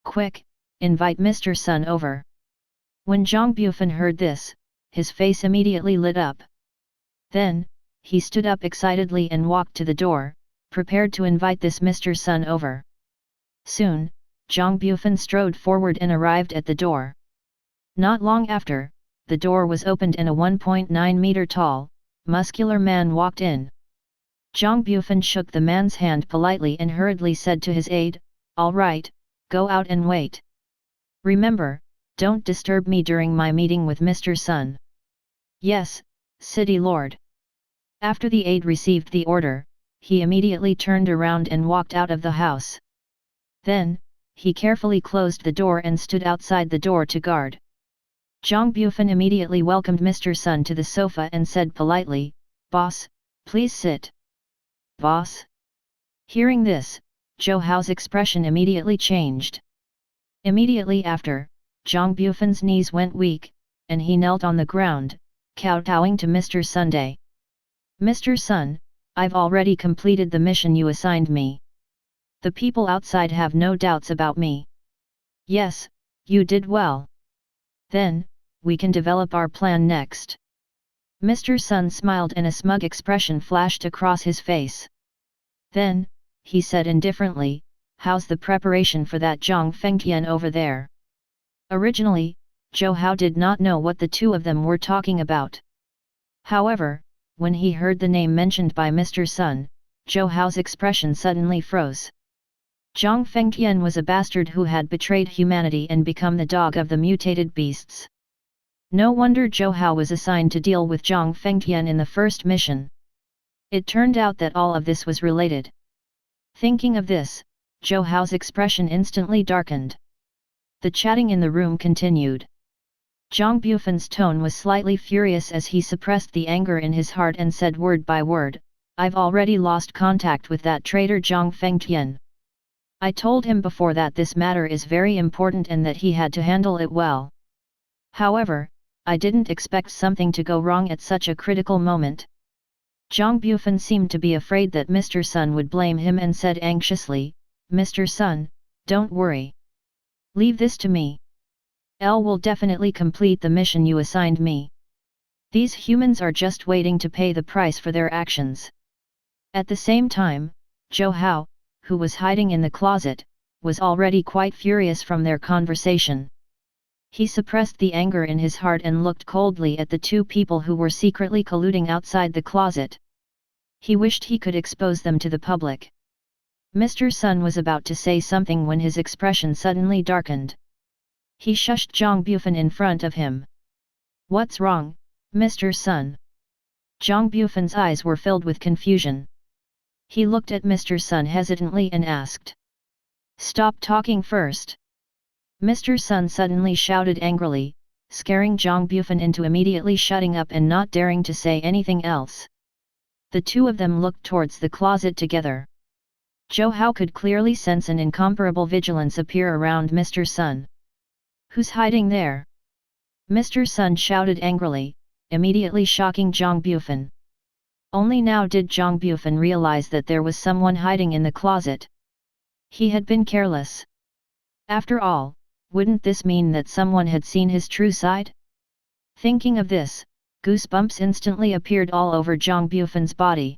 Quick, invite Mr. Sun over." When Zhang Bufan heard this, his face immediately lit up. Then, he stood up excitedly and walked to the door, prepared to invite this Mr. Sun over. Soon, Zhang Bufan strode forward and arrived at the door. Not long after, the door was opened and a 1.9 meter tall, muscular man walked in. Zhang Bufan shook the man's hand politely and hurriedly said to his aide, "All right, go out and wait. Remember, don't disturb me during my meeting with Mr. Sun." "Yes, City Lord." After the aide received the order, he immediately turned around and walked out of the house. Then, he carefully closed the door and stood outside the door to guard. Zhang Bufan immediately welcomed Mr. Sun to the sofa and said politely, "Boss, please sit." "Boss?" Hearing this, Zhou Hao's expression immediately changed. Immediately after, Zhang Bufan's knees went weak, and he knelt on the ground, kowtowing to Mr. Sunday. "Mr. Sun, I've already completed the mission you assigned me. The people outside have no doubts about me." "Yes, you did well. Then, we can develop our plan next." Mr. Sun smiled and a smug expression flashed across his face. Then, he said indifferently, "How's the preparation for that Zhang Fengtian over there?" Originally, Zhou Hao did not know what the two of them were talking about. However, when he heard the name mentioned by Mr. Sun, Zhou Hao's expression suddenly froze. Zhang Fengtian was a bastard who had betrayed humanity and become the dog of the mutated beasts. No wonder Zhou Hao was assigned to deal with Zhang Fengtian in the first mission. It turned out that all of this was related. Thinking of this, Zhou Hao's expression instantly darkened. The chatting in the room continued. Zhang Bufan's tone was slightly furious as he suppressed the anger in his heart and said word by word, "I've already lost contact with that traitor Zhang Fengtian. I told him before that this matter is very important and that he had to handle it well. However, I didn't expect something to go wrong at such a critical moment." Zhang Bufan seemed to be afraid that Mr. Sun would blame him and said anxiously, "Mr. Sun, don't worry. Leave this to me. L will definitely complete the mission you assigned me. These humans are just waiting to pay the price for their actions." At the same time, Zhou Hao, who was hiding in the closet, was already quite furious from their conversation. He suppressed the anger in his heart and looked coldly at the two people who were secretly colluding outside the closet. He wished he could expose them to the public. Mr. Sun was about to say something when his expression suddenly darkened. He shushed Zhang Bufan in front of him. "What's wrong, Mr. Sun?" Zhang Bufan's eyes were filled with confusion. He looked at Mr. Sun hesitantly and asked. "Stop talking first." Mr. Sun suddenly shouted angrily, scaring Zhang Bufan into immediately shutting up and not daring to say anything else. The two of them looked towards the closet together. Zhou Hao could clearly sense an incomparable vigilance appear around Mr. Sun. "Who's hiding there?" Mr. Sun shouted angrily, immediately shocking Zhang Bufan. Only now did Zhang Bufan realize that there was someone hiding in the closet. He had been careless. After all, wouldn't this mean that someone had seen his true side? Thinking of this, goosebumps instantly appeared all over Zhang Bufan's body.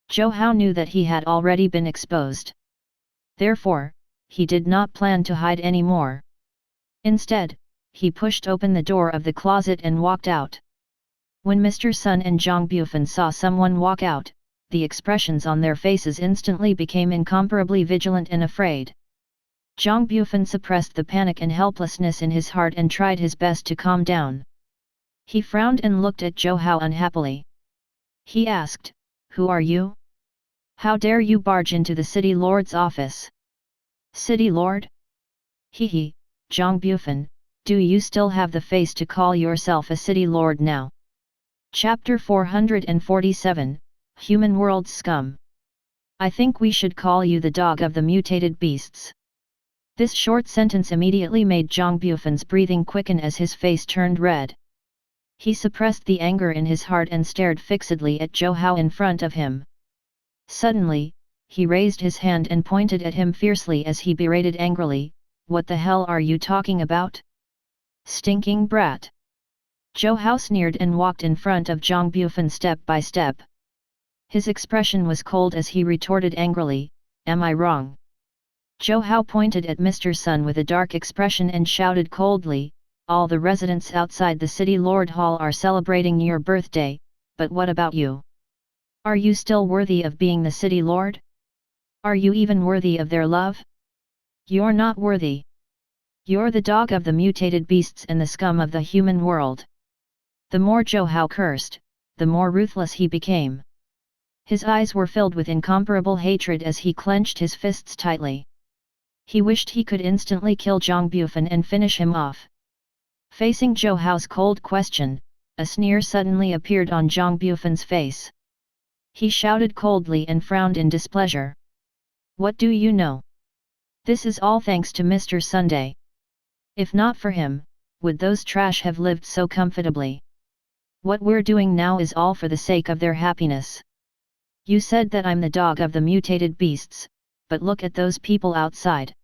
Zhou Hao knew that he had already been exposed. Therefore, he did not plan to hide anymore. Instead, he pushed open the door of the closet and walked out. When Mr. Sun and Zhang Bufan saw someone walk out, the expressions on their faces instantly became incomparably vigilant and afraid. Zhang Bufan suppressed the panic and helplessness in his heart and tried his best to calm down. He frowned and looked at Zhou Hao unhappily. He asked, "Who are you? How dare you barge into the city lord's office?" "City lord? He, Zhang Bufan, do you still have the face to call yourself a city lord now?" Chapter 447, Human World Scum. "I think we should call you the dog of the mutated beasts." This short sentence immediately made Zhang Bufan's breathing quicken as his face turned red. He suppressed the anger in his heart and stared fixedly at Zhou Hao in front of him. Suddenly, he raised his hand and pointed at him fiercely as he berated angrily, "What the hell are you talking about? Stinking brat!" Zhou Hao sneered and walked in front of Zhang Bufan step by step. His expression was cold as he retorted angrily, "Am I wrong?" Zhou Hao pointed at Mr. Sun with a dark expression and shouted coldly, "All the residents outside the City Lord Hall are celebrating your birthday, but what about you? Are you still worthy of being the City Lord? Are you even worthy of their love? You're not worthy. You're the dog of the mutated beasts and the scum of the human world." The more Zhou Hao cursed, the more ruthless he became. His eyes were filled with incomparable hatred as he clenched his fists tightly. He wished he could instantly kill Zhang Bufan and finish him off. Facing Zhou Hao's cold question, a sneer suddenly appeared on Zhang Bufan's face. He shouted coldly and frowned in displeasure. "What do you know? This is all thanks to Mr. Sunday. If not for him, would those trash have lived so comfortably? What we're doing now is all for the sake of their happiness. You said that I'm the dog of the mutated beasts, but look at those people outside.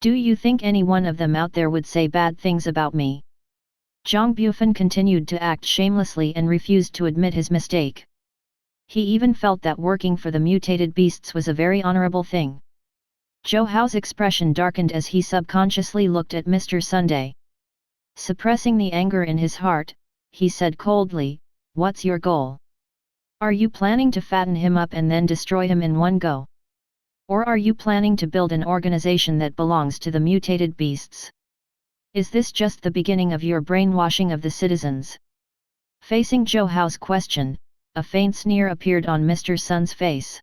Do you think any one of them out there would say bad things about me?" Zhang Bufan continued to act shamelessly and refused to admit his mistake. He even felt that working for the mutated beasts was a very honorable thing. Zhou Hao's expression darkened as he subconsciously looked at Mr. Sunday. Suppressing the anger in his heart, he said coldly, "What's your goal? Are you planning to fatten him up and then destroy him in one go? Or are you planning to build an organization that belongs to the mutated beasts? Is this just the beginning of your brainwashing of the citizens?" Facing Zhou Hao's question, a faint sneer appeared on Mr. Sun's face.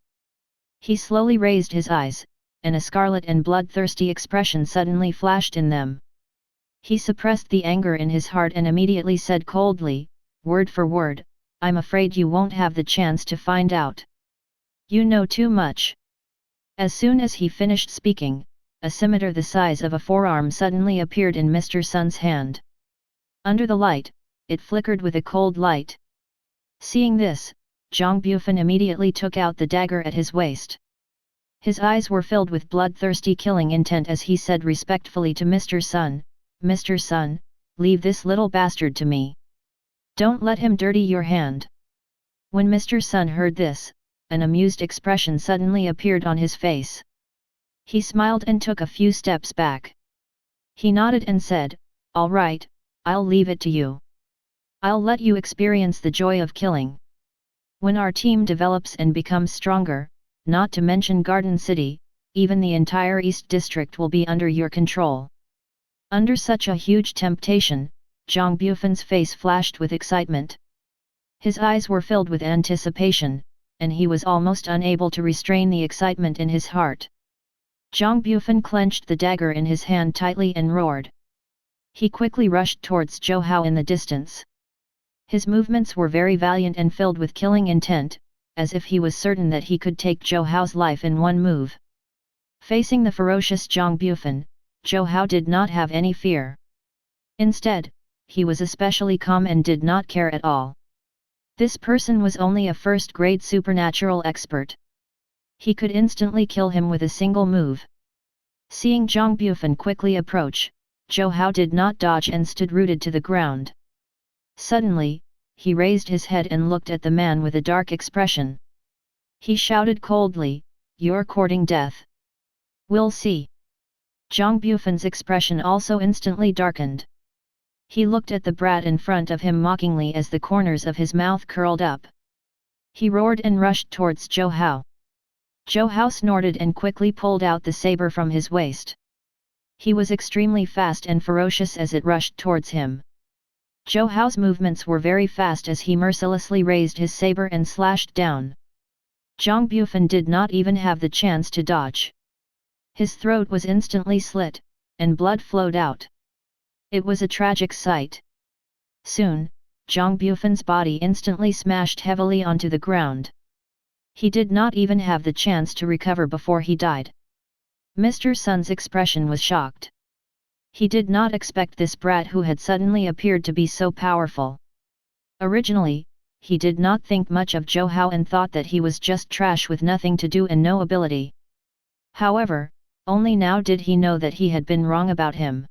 He slowly raised his eyes, and a scarlet and bloodthirsty expression suddenly flashed in them. He suppressed the anger in his heart and immediately said coldly, word for word, "I'm afraid you won't have the chance to find out. You know too much." As soon as he finished speaking, a scimitar the size of a forearm suddenly appeared in Mr. Sun's hand. Under the light, it flickered with a cold light. Seeing this, Zhang Bufan immediately took out the dagger at his waist. His eyes were filled with bloodthirsty killing intent as he said respectfully to Mr. Sun, "Mr. Sun, leave this little bastard to me. Don't let him dirty your hand." When Mr. Sun heard this, an amused expression suddenly appeared on his face. He smiled and took a few steps back. He nodded and said, Alright, I'll leave it to you. I'll let you experience the joy of killing. When our team develops and becomes stronger, not to mention Garden City, even the entire East District will be under your control. Under such a huge temptation, Zhang Bufan's face flashed with excitement. His eyes were filled with anticipation, and he was almost unable to restrain the excitement in his heart. Zhang Bufan clenched the dagger in his hand tightly and roared. He quickly rushed towards Zhou Hao in the distance. His movements were very valiant and filled with killing intent, as if he was certain that he could take Zhou Hao's life in one move. Facing the ferocious Zhang Bufan, Zhou Hao did not have any fear. Instead, he was especially calm and did not care at all. This person was only a first-grade supernatural expert. He could instantly kill him with a single move. Seeing Zhang Bufan quickly approach, Zhou Hao did not dodge and stood rooted to the ground. Suddenly, he raised his head and looked at the man with a dark expression. He shouted coldly, "You're courting death. We'll see." Zhang Bufan's expression also instantly darkened. He looked at the brat in front of him mockingly as the corners of his mouth curled up. He roared and rushed towards Zhou Hao. Zhou Hao snorted and quickly pulled out the saber from his waist. He was extremely fast and ferocious as it rushed towards him. Zhou Hao's movements were very fast as he mercilessly raised his saber and slashed down. Zhang Bufan did not even have the chance to dodge. His throat was instantly slit, and blood flowed out. It was a tragic sight. Soon, Zhang Bufan's body instantly smashed heavily onto the ground. He did not even have the chance to recover before he died. Mr. Sun's expression was shocked. He did not expect this brat who had suddenly appeared to be so powerful. Originally, he did not think much of Zhou Hao and thought that he was just trash with nothing to do and no ability. However, only now did he know that he had been wrong about him.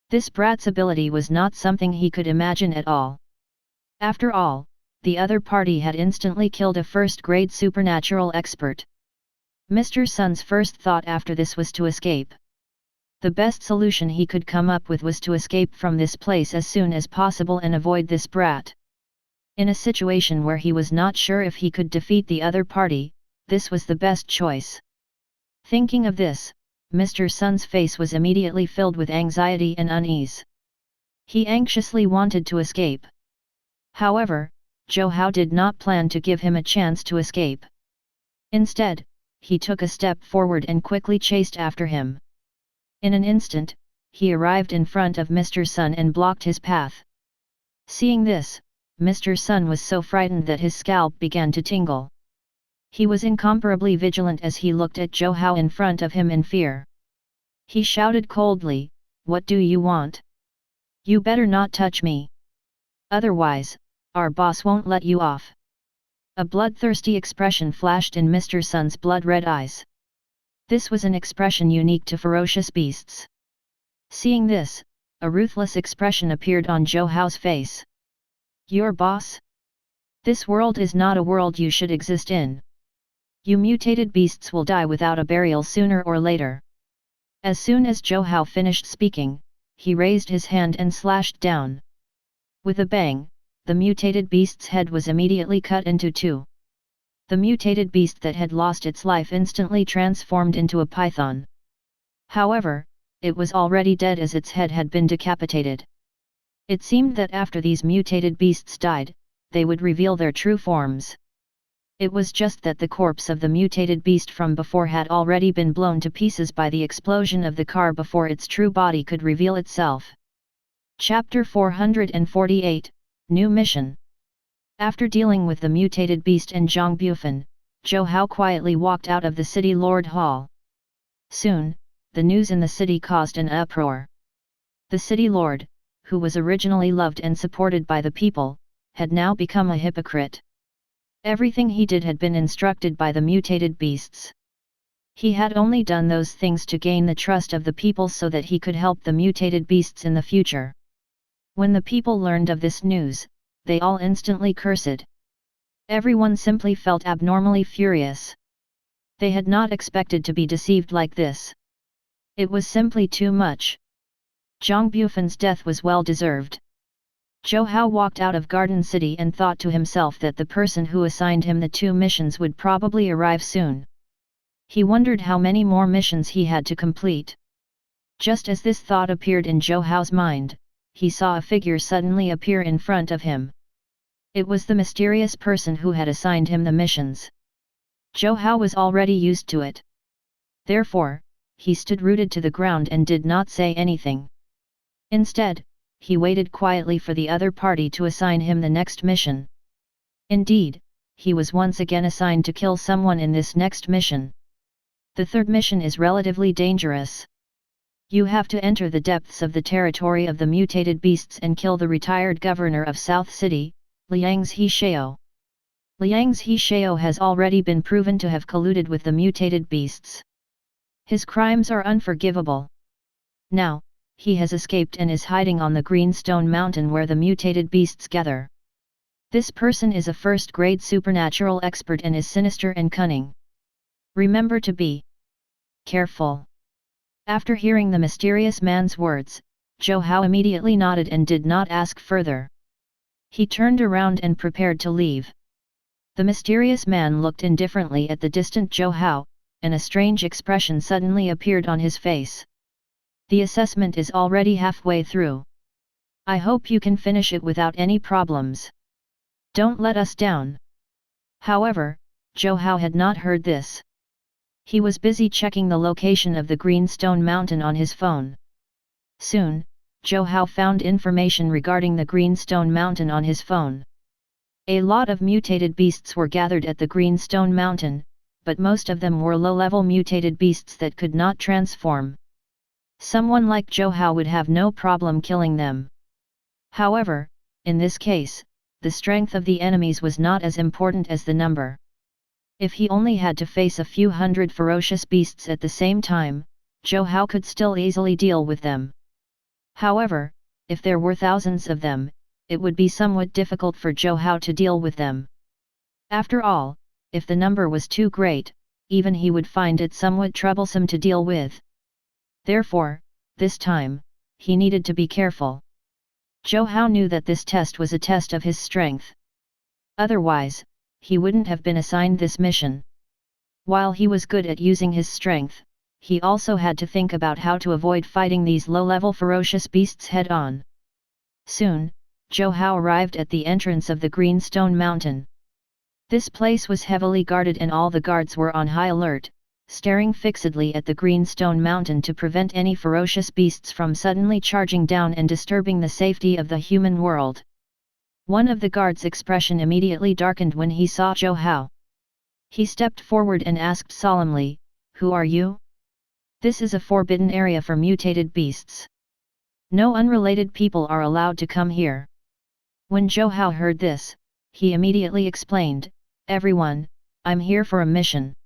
This brat's ability was not something he could imagine at all. After all, the other party had instantly killed a first-grade supernatural expert. Mr. Sun's first thought after this was to escape. The best solution he could come up with was to escape from this place as soon as possible and avoid this brat. In a situation where he was not sure if he could defeat the other party, this was the best choice. Thinking of this, Mr. Sun's face was immediately filled with anxiety and unease. He anxiously wanted to escape. However, Zhou Hao did not plan to give him a chance to escape. Instead, he took a step forward and quickly chased after him. In an instant, he arrived in front of Mr. Sun and blocked his path. Seeing this, Mr. Sun was so frightened that his scalp began to tingle. He was incomparably vigilant as he looked at Zhou Hao in front of him in fear. He shouted coldly, "What do you want? You better not touch me. Otherwise, our boss won't let you off." A bloodthirsty expression flashed in Mr. Sun's blood-red eyes. This was an expression unique to ferocious beasts. Seeing this, a ruthless expression appeared on Zhou Hao's face. "Your boss? This world is not a world you should exist in. You mutated beasts will die without a burial sooner or later." As soon as Zhou Hao finished speaking, he raised his hand and slashed down. With a bang, the mutated beast's head was immediately cut into two. The mutated beast that had lost its life instantly transformed into a python. However, it was already dead as its head had been decapitated. It seemed that after these mutated beasts died, they would reveal their true forms. It was just that the corpse of the mutated beast from before had already been blown to pieces by the explosion of the car before its true body could reveal itself. Chapter 448, New Mission. After dealing with the mutated beast and Zhang Bufan, Zhou Hao quietly walked out of the city Lord Hall. Soon, the news in the city caused an uproar. The city lord, who was originally loved and supported by the people, had now become a hypocrite. Everything he did had been instructed by the mutated beasts. He had only done those things to gain the trust of the people so that he could help the mutated beasts in the future. When the people learned of this news, they all instantly cursed. Everyone simply felt abnormally furious. They had not expected to be deceived like this. It was simply too much. Zhang Bufan's death was well deserved. Zhou Hao walked out of Garden City and thought to himself that the person who assigned him the 2 missions would probably arrive soon. He wondered how many more missions he had to complete. Just as this thought appeared in Zhou Hao's mind, he saw a figure suddenly appear in front of him. It was the mysterious person who had assigned him the missions. Zhou Hao was already used to it. Therefore, he stood rooted to the ground and did not say anything. Instead, he waited quietly for the other party to assign him the next mission. Indeed, he was once again assigned to kill someone in this next mission. The 3rd mission is relatively dangerous. You have to enter the depths of the territory of the mutated beasts and kill the retired governor of South City, Liang's He Xiao. Liang's He Xiao has already been proven to have colluded with the mutated beasts. His crimes are unforgivable. Now, he has escaped and is hiding on the Greenstone Mountain where the mutated beasts gather. This person is a 1st-grade supernatural expert and is sinister and cunning. Remember to be careful. After hearing the mysterious man's words, Zhou Hao immediately nodded and did not ask further. He turned around and prepared to leave. The mysterious man looked indifferently at the distant Zhou Hao, and a strange expression suddenly appeared on his face. The assessment is already halfway through. I hope you can finish it without any problems. Don't let us down. However, Zhou Hao had not heard this. He was busy checking the location of the Greenstone Mountain on his phone. Soon, Zhou Hao found information regarding the Greenstone Mountain on his phone. A lot of mutated beasts were gathered at the Greenstone Mountain, but most of them were low-level mutated beasts that could not transform. Someone like Zhou Hao would have no problem killing them. However, in this case, the strength of the enemies was not as important as the number. If he only had to face a few hundred ferocious beasts at the same time, Zhou Hao could still easily deal with them. However, if there were thousands of them, it would be somewhat difficult for Zhou Hao to deal with them. After all, if the number was too great, even he would find it somewhat troublesome to deal with. Therefore, this time, he needed to be careful. Zhou Hao knew that this test was a test of his strength. Otherwise, he wouldn't have been assigned this mission. While he was good at using his strength, he also had to think about how to avoid fighting these low-level ferocious beasts head-on. Soon, Zhou Hao arrived at the entrance of the Greenstone Mountain. This place was heavily guarded and all the guards were on high alert, staring fixedly at the Greenstone Mountain to prevent any ferocious beasts from suddenly charging down and disturbing the safety of the human world. One of the guards' expression immediately darkened when he saw Zhou Hao. He stepped forward and asked solemnly, "Who are you?" "This is a forbidden area for mutated beasts. No unrelated people are allowed to come here." When Zhou Hao heard this, he immediately explained, "Everyone, I'm here for a mission.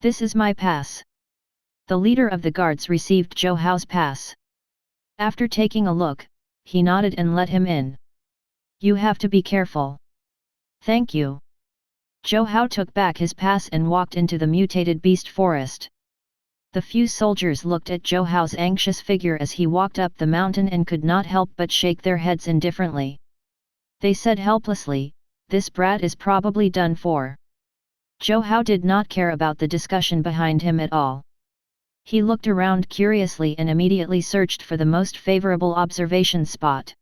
This is my pass." The leader of the guards received Zhou Hao's pass. After taking a look, he nodded and let him in. "You have to be careful." "Thank you." Zhou Hao took back his pass and walked into the mutated beast forest. The few soldiers looked at Zhou Hao's anxious figure as he walked up the mountain and could not help but shake their heads indifferently. They said helplessly, "This brat is probably done for." Zhou Hao did not care about the discussion behind him at all. He looked around curiously and immediately searched for the most favorable observation spot.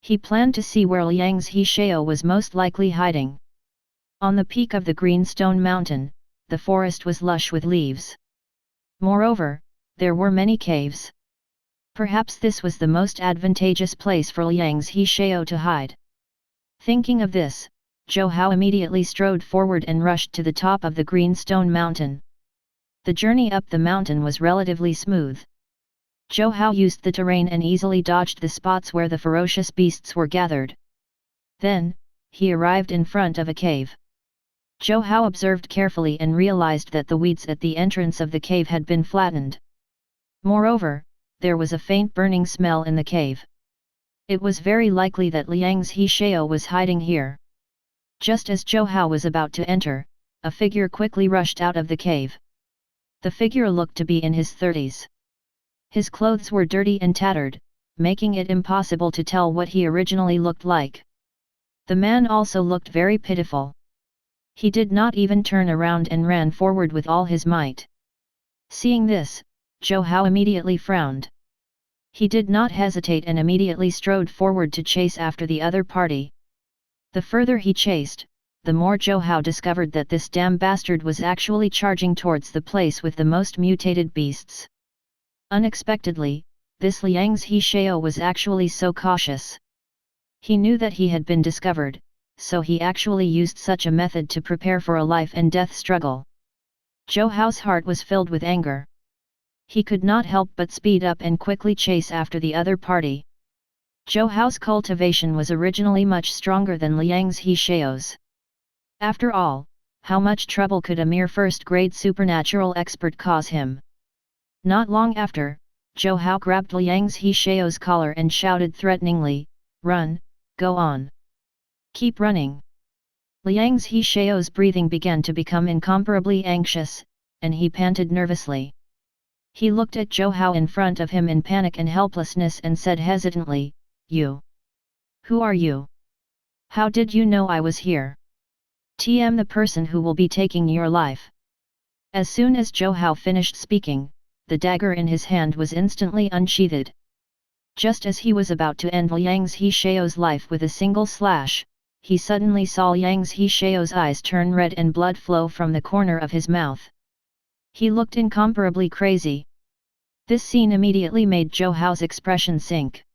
He planned to see where Liang's He Xiao was most likely hiding. On the peak of the Greenstone Mountain, the forest was lush with leaves. Moreover, there were many caves. Perhaps this was the most advantageous place for Liang's He Xiao to hide. Thinking of this, Zhou Hao immediately strode forward and rushed to the top of the Greenstone Mountain. The journey up the mountain was relatively smooth. Zhou Hao used the terrain and easily dodged the spots where the ferocious beasts were gathered. Then, he arrived in front of a cave. Zhou Hao observed carefully and realized that the weeds at the entrance of the cave had been flattened. Moreover, there was a faint burning smell in the cave. It was very likely that Liang's He Xiao was hiding here. Just as Zhou Hao was about to enter, a figure quickly rushed out of the cave. The figure looked to be in his 30s. His clothes were dirty and tattered, making it impossible to tell what he originally looked like. The man also looked very pitiful. He did not even turn around and ran forward with all his might. Seeing this, Zhou Hao immediately frowned. He did not hesitate and immediately strode forward to chase after the other party. The further he chased, the more Zhou Hao discovered that this damn bastard was actually charging towards the place with the most mutated beasts. Unexpectedly, this Liang's He Xiao was actually so cautious. He knew that he had been discovered, so he actually used such a method to prepare for a life and death struggle. Zhou Hao's heart was filled with anger. He could not help but speed up and quickly chase after the other party. Zhou Hao's cultivation was originally much stronger than Liang's He Xiao's. After all, how much trouble could a mere first-grade supernatural expert cause him? Not long after, Zhou Hao grabbed Liang's He Xiao's collar and shouted threateningly, "Run, go on. Keep running." Liang's He Xiao's breathing began to become incomparably anxious, and he panted nervously. He looked at Zhou Hao in front of him in panic and helplessness and said hesitantly, "You? Who are you? How did you know I was here? TM the person who will be taking your life." As soon as Zhou Hao finished speaking, the dagger in his hand was instantly unsheathed. Just as he was about to end Liang's He Xiao's life with a single slash, he suddenly saw Liang's He Xiao's eyes turn red and blood flow from the corner of his mouth. He looked incomparably crazy. This scene immediately made Zhou Hao's expression sink.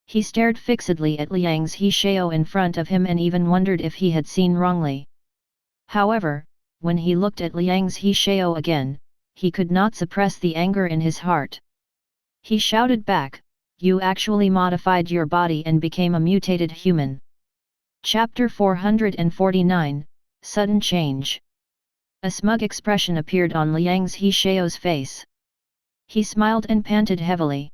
He stared fixedly at Liang's He Xiao in front of him and even wondered if he had seen wrongly. However, when he looked at Liang's He Xiao again, he could not suppress the anger in his heart. He shouted back, "You actually modified your body and became a mutated human." Chapter 449, Sudden Change. A smug expression appeared on Liang's He Xiao's face. He smiled and panted heavily.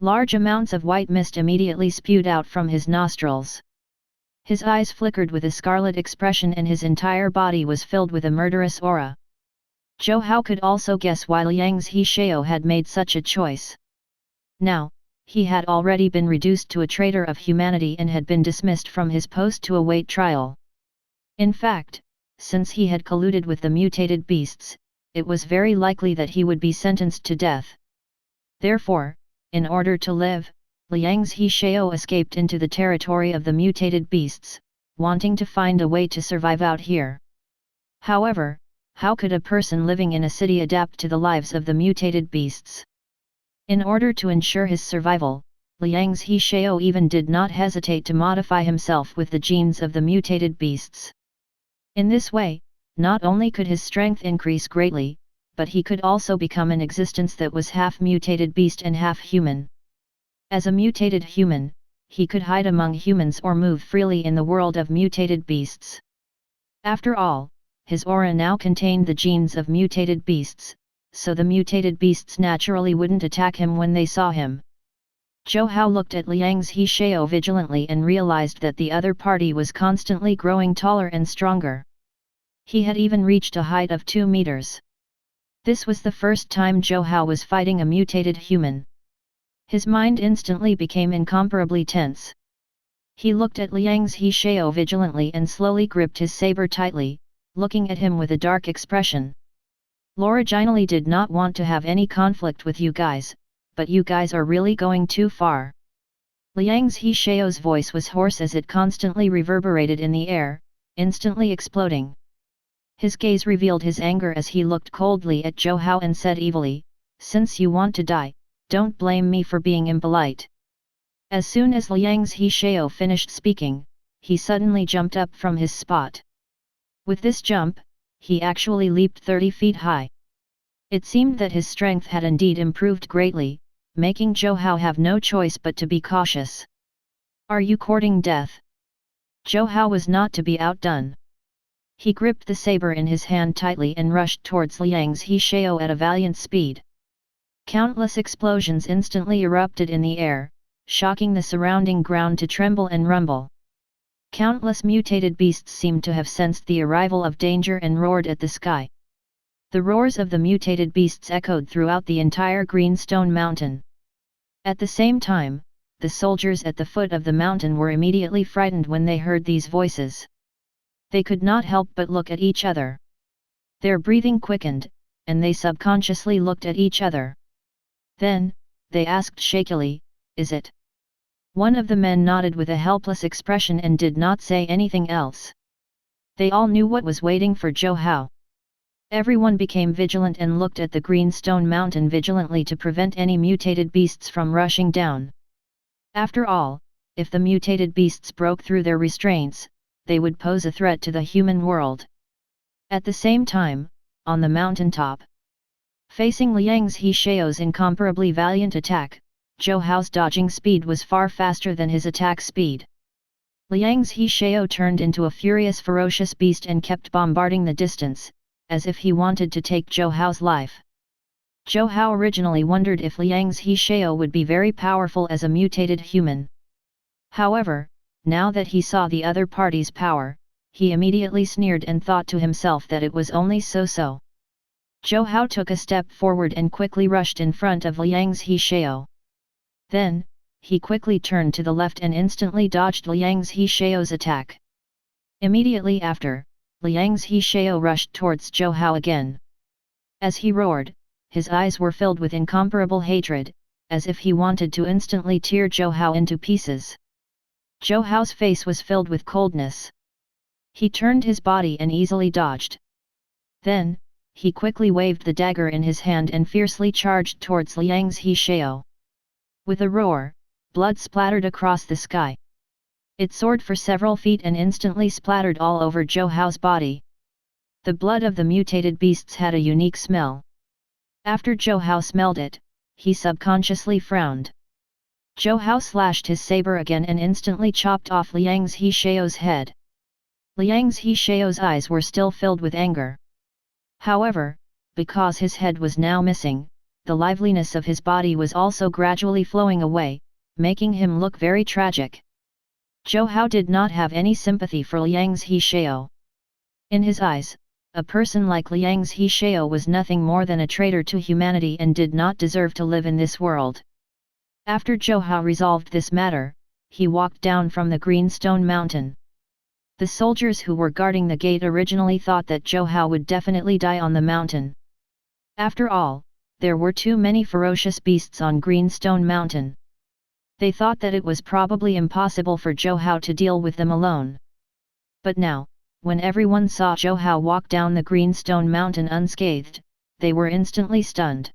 Large amounts of white mist immediately spewed out from his nostrils. His eyes flickered with a scarlet expression and his entire body was filled with a murderous aura. Zhou Hao could also guess why Liang's He Xiao had made such a choice. Now, he had already been reduced to a traitor of humanity and had been dismissed from his post to await trial. In fact, since he had colluded with the mutated beasts, it was very likely that he would be sentenced to death. Therefore, in order to live, Liang's He Xiao escaped into the territory of the mutated beasts, wanting to find a way to survive out here. However, how could a person living in a city adapt to the lives of the mutated beasts? In order to ensure his survival, Liang's He Xiao even did not hesitate to modify himself with the genes of the mutated beasts. In this way, not only could his strength increase greatly, but he could also become an existence that was half mutated beast and half human. As a mutated human, he could hide among humans or move freely in the world of mutated beasts. After all, his aura now contained the genes of mutated beasts, so the mutated beasts naturally wouldn't attack him when they saw him. Zhou Hao looked at Liang's He Xiao vigilantly and realized that the other party was constantly growing taller and stronger. He had even reached a height of 2 meters. This was the first time Zhou Hao was fighting a mutated human. His mind instantly became incomparably tense. He looked at Liang's He Xiao vigilantly and slowly gripped his saber tightly, looking at him with a dark expression. "Originally did not want to have any conflict with you guys, but you guys are really going too far." Liang's He Xiao's voice was hoarse as it constantly reverberated in the air, instantly exploding. His gaze revealed his anger as he looked coldly at Zhou Hao and said evilly, "Since you want to die, don't blame me for being impolite." As soon as Liang's He Xiao finished speaking, he suddenly jumped up from his spot. With this jump, he actually leaped 30 feet high. It seemed that his strength had indeed improved greatly, making Zhou Hao have no choice but to be cautious. "Are you courting death?" Zhou Hao was not to be outdone. He gripped the saber in his hand tightly and rushed towards Liang's He Xiao at a valiant speed. Countless explosions instantly erupted in the air, shocking the surrounding ground to tremble and rumble. Countless mutated beasts seemed to have sensed the arrival of danger and roared at the sky. The roars of the mutated beasts echoed throughout the entire greenstone mountain. At the same time, the soldiers at the foot of the mountain were immediately frightened when they heard these voices. They could not help but look at each other. Their breathing quickened, and they subconsciously looked at each other. Then, they asked shakily, "Is it?" One of the men nodded with a helpless expression and did not say anything else. They all knew what was waiting for Zhou Hao. Everyone became vigilant and looked at the greenstone mountain vigilantly to prevent any mutated beasts from rushing down. After all, if the mutated beasts broke through their restraints, they would pose a threat to the human world. At the same time, on the mountaintop, facing Liang's Xiao's incomparably valiant attack, Zhou Hao's dodging speed was far faster than his attack speed. Liang's Xiao turned into a furious ferocious beast and kept bombarding the distance, as if he wanted to take Zhou Hao's life. Zhou Hao originally wondered if Liang's Xiao would be very powerful as a mutated human. However, now that he saw the other party's power, he immediately sneered and thought to himself that it was only so-so. Zhou Hao took a step forward and quickly rushed in front of Liang's Xiao. Then, he quickly turned to the left and instantly dodged Liang's Xiao's attack. Immediately after, Liang's Xiao rushed towards Zhou Hao again. As he roared, his eyes were filled with incomparable hatred, as if he wanted to instantly tear Zhou Hao into pieces. Zhou Hao's face was filled with coldness. He turned his body and easily dodged. Then, he quickly waved the dagger in his hand and fiercely charged towards Liang's Xiao. With a roar, blood splattered across the sky. It soared for several feet and instantly splattered all over Zhou Hao's body. The blood of the mutated beasts had a unique smell. After Zhou Hao smelled it, he subconsciously frowned. Zhou Hao slashed his saber again and instantly chopped off Liang's Xiao's head. Liang's Xiao's eyes were still filled with anger. However, because his head was now missing, the liveliness of his body was also gradually flowing away, making him look very tragic. Zhou Hao did not have any sympathy for Liang's Xiao. In his eyes, a person like Liang's Xiao was nothing more than a traitor to humanity and did not deserve to live in this world. After Zhou Hao resolved this matter, he walked down from the greenstone mountain. The soldiers who were guarding the gate originally thought that Zhou Hao would definitely die on the mountain. After all, there were too many ferocious beasts on Greenstone Mountain. They thought that it was probably impossible for Zhou Hao to deal with them alone. But now, when everyone saw Zhou Hao walk down the Greenstone Mountain unscathed, they were instantly stunned.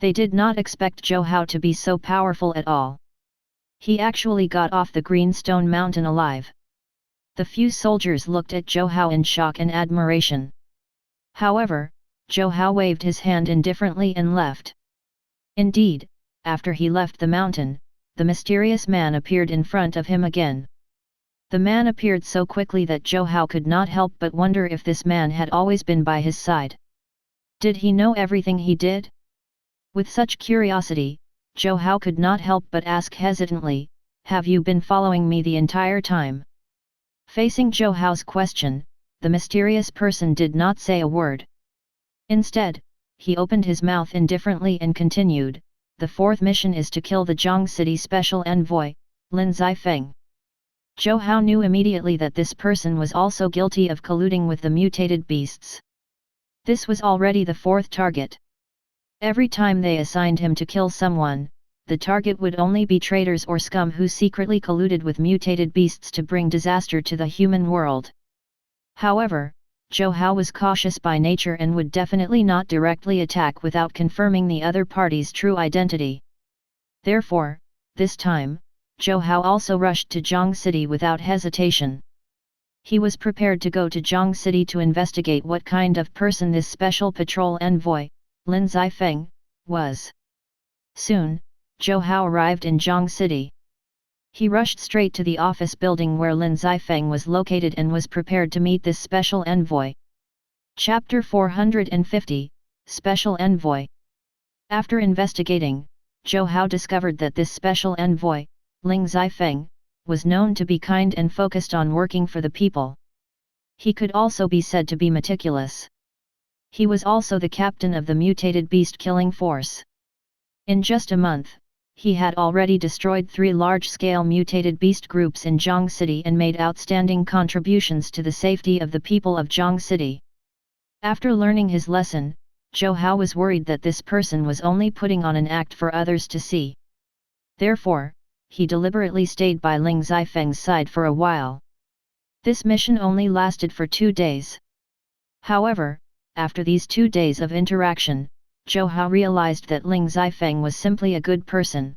They did not expect Zhou Hao to be so powerful at all. He actually got off the Greenstone Mountain alive. The few soldiers looked at Zhou Hao in shock and admiration. However, Zhou Hao waved his hand indifferently and left. Indeed, after he left the mountain, the mysterious man appeared in front of him again. The man appeared so quickly that Zhou Hao could not help but wonder if this man had always been by his side. Did he know everything he did? With such curiosity, Zhou Hao could not help but ask hesitantly, "Have you been following me the entire time?" Facing Zhou Hao's question, the mysterious person did not say a word. Instead, he opened his mouth indifferently and continued, "The fourth mission is to kill the Zhang City Special Envoy, Lin Zifeng." Zhou Hao knew immediately that this person was also guilty of colluding with the mutated beasts. This was already the fourth target. Every time they assigned him to kill someone, the target would only be traitors or scum who secretly colluded with mutated beasts to bring disaster to the human world. However, Zhou Hao was cautious by nature and would definitely not directly attack without confirming the other party's true identity. Therefore, this time, Zhou Hao also rushed to Zhang City without hesitation. He was prepared to go to Zhang City to investigate what kind of person this special patrol envoy, Lin Zifeng, was. Soon, Zhou Hao arrived in Zhang City. He rushed straight to the office building where Lin Zifeng was located and was prepared to meet this special envoy. Chapter 450, Special Envoy. After investigating, Zhou Hao discovered that this special envoy, Lin Zifeng, was known to be kind and focused on working for the people. He could also be said to be meticulous. He was also the captain of the mutated beast-killing force. In just a month, he had already destroyed 3 large-scale mutated beast groups in Zhang City and made outstanding contributions to the safety of the people of Zhang City. After learning his lesson, Zhou Hao was worried that this person was only putting on an act for others to see. Therefore, he deliberately stayed by Ling Zifeng's side for a while. This mission only lasted for 2 days. However, after these 2 days of interaction, Zhou Hao realized that Ling Zifeng was simply a good person.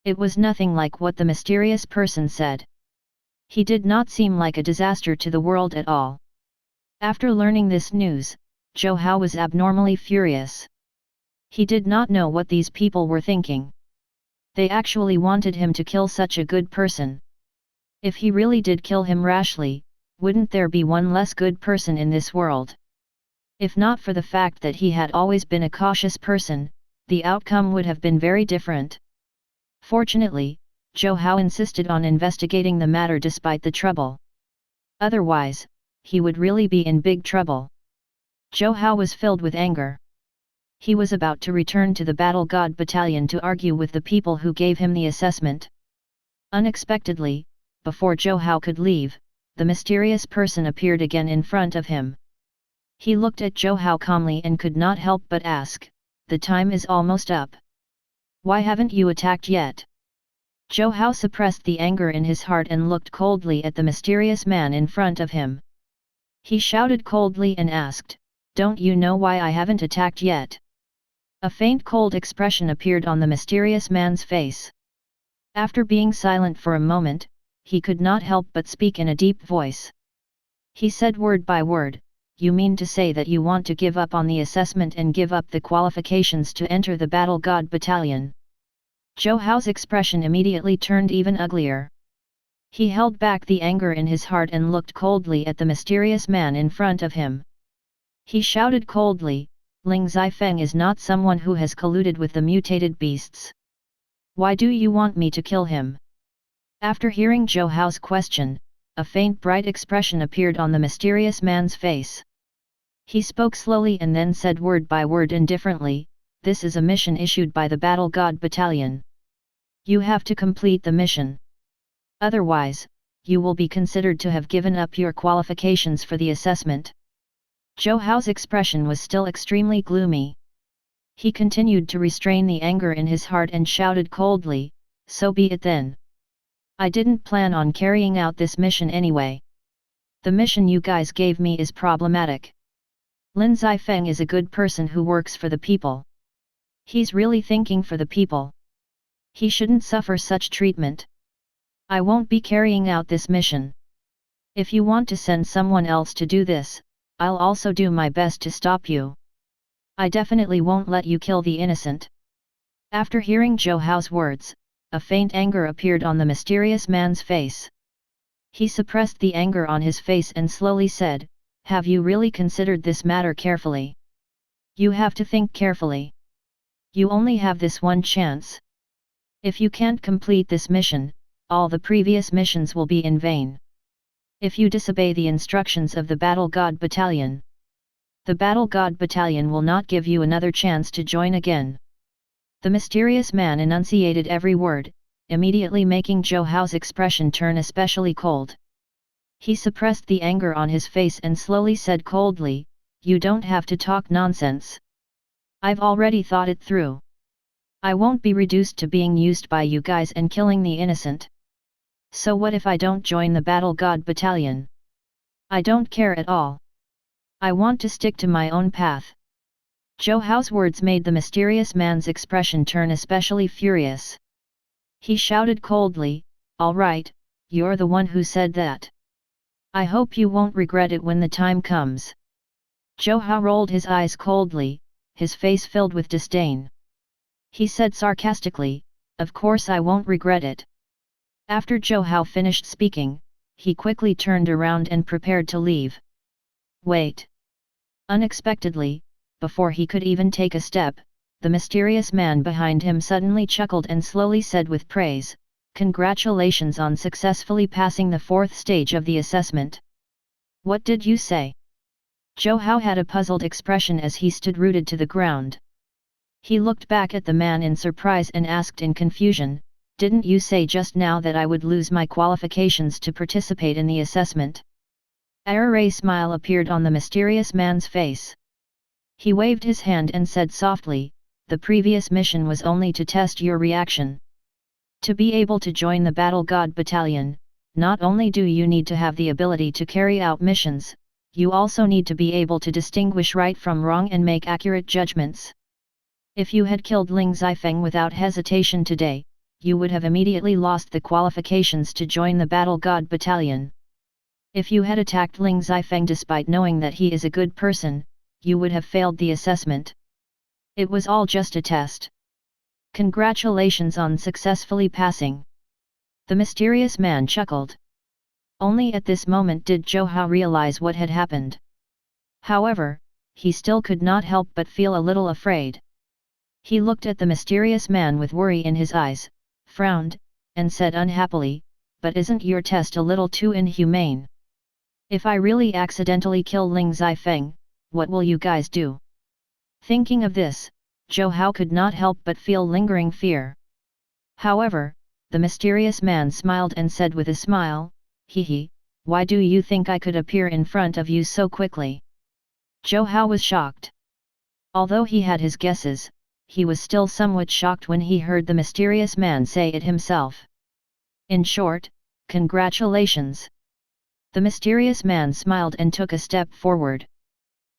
It was nothing like what the mysterious person said. He did not seem like a disaster to the world at all. After learning this news, Zhou Hao was abnormally furious. He did not know what these people were thinking. They actually wanted him to kill such a good person. If he really did kill him rashly, wouldn't there be one less good person in this world? If not for the fact that he had always been a cautious person, the outcome would have been very different. Fortunately, Zhou Hao insisted on investigating the matter despite the trouble. Otherwise, he would really be in big trouble. Zhou Hao was filled with anger. He was about to return to the Battle God Battalion to argue with the people who gave him the assessment. Unexpectedly, before Zhou Hao could leave, the mysterious person appeared again in front of him. He looked at Zhou Hao calmly and could not help but ask, "The time is almost up. Why haven't you attacked yet?" Zhou Hao suppressed the anger in his heart and looked coldly at the mysterious man in front of him. He shouted coldly and asked, "Don't you know why I haven't attacked yet?" A faint cold expression appeared on the mysterious man's face. After being silent for a moment, he could not help but speak in a deep voice. He said word by word, "You mean to say that you want to give up on the assessment and give up the qualifications to enter the Battle God Battalion?" Zhou Hao's expression immediately turned even uglier. He held back the anger in his heart and looked coldly at the mysterious man in front of him. He shouted coldly, "Ling Zifeng is not someone who has colluded with the mutated beasts. Why do you want me to kill him?" After hearing Zhou Hao's question, a faint bright expression appeared on the mysterious man's face. He spoke slowly and then said word by word indifferently, "This is a mission issued by the Battle God Battalion. You have to complete the mission. Otherwise, you will be considered to have given up your qualifications for the assessment." Zhou Hao's expression was still extremely gloomy. He continued to restrain the anger in his heart and shouted coldly, "So be it then. I didn't plan on carrying out this mission anyway. The mission you guys gave me is problematic. Lin Zifeng is a good person who works for the people. He's really thinking for the people. He shouldn't suffer such treatment. I won't be carrying out this mission. If you want to send someone else to do this, I'll also do my best to stop you. I definitely won't let you kill the innocent." After hearing Zhou Hao's words, a faint anger appeared on the mysterious man's face. He suppressed the anger on his face and slowly said, "Have you really considered this matter carefully? You have to think carefully. You only have this one chance. If you can't complete this mission, all the previous missions will be in vain. If you disobey the instructions of the Battle God Battalion, the Battle God Battalion will not give you another chance to join again." The mysterious man enunciated every word, immediately making Zhou Hao's expression turn especially cold. He suppressed the anger on his face and slowly said coldly, "You don't have to talk nonsense. I've already thought it through. I won't be reduced to being used by you guys and killing the innocent. So what if I don't join the Battle God Battalion? I don't care at all. I want to stick to my own path." Zhou Hao's words made the mysterious man's expression turn especially furious. He shouted coldly, "All right, you're the one who said that. I hope you won't regret it when the time comes." Zhou Hao rolled his eyes coldly, his face filled with disdain. He said sarcastically, "Of course I won't regret it." After Zhou Hao finished speaking, he quickly turned around and prepared to leave. "Wait!" Unexpectedly, before he could even take a step, the mysterious man behind him suddenly chuckled and slowly said with praise, "Congratulations on successfully passing the 4th stage of the assessment." "What did you say?" Zhou Hao had a puzzled expression as he stood rooted to the ground. He looked back at the man in surprise and asked in confusion, "Didn't you say just now that I would lose my qualifications to participate in the assessment?" A ray smile appeared on the mysterious man's face. He waved his hand and said softly, "The previous mission was only to test your reaction. To be able to join the Battle God Battalion, not only do you need to have the ability to carry out missions, you also need to be able to distinguish right from wrong and make accurate judgments. If you had killed Ling Zifeng without hesitation today, you would have immediately lost the qualifications to join the Battle God Battalion. If you had attacked Ling Zifeng despite knowing that he is a good person, you would have failed the assessment. It was all just a test. Congratulations on successfully passing." The mysterious man chuckled. Only at this moment did Zhou Hao realize what had happened. However, he still could not help but feel a little afraid. He looked at the mysterious man with worry in his eyes, frowned, and said unhappily, "But isn't your test a little too inhumane? If I really accidentally kill Ling Zifeng, what will you guys do?" Thinking of this, Zhou Hao could not help but feel lingering fear. However, the mysterious man smiled and said with a smile, "Hee, why do you think I could appear in front of you so quickly?" Zhou Hao was shocked. Although he had his guesses, he was still somewhat shocked when he heard the mysterious man say it himself. "In short, congratulations." The mysterious man smiled and took a step forward.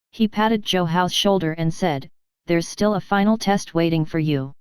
He patted Zhou Hao's shoulder and said, "There's still a final test waiting for you.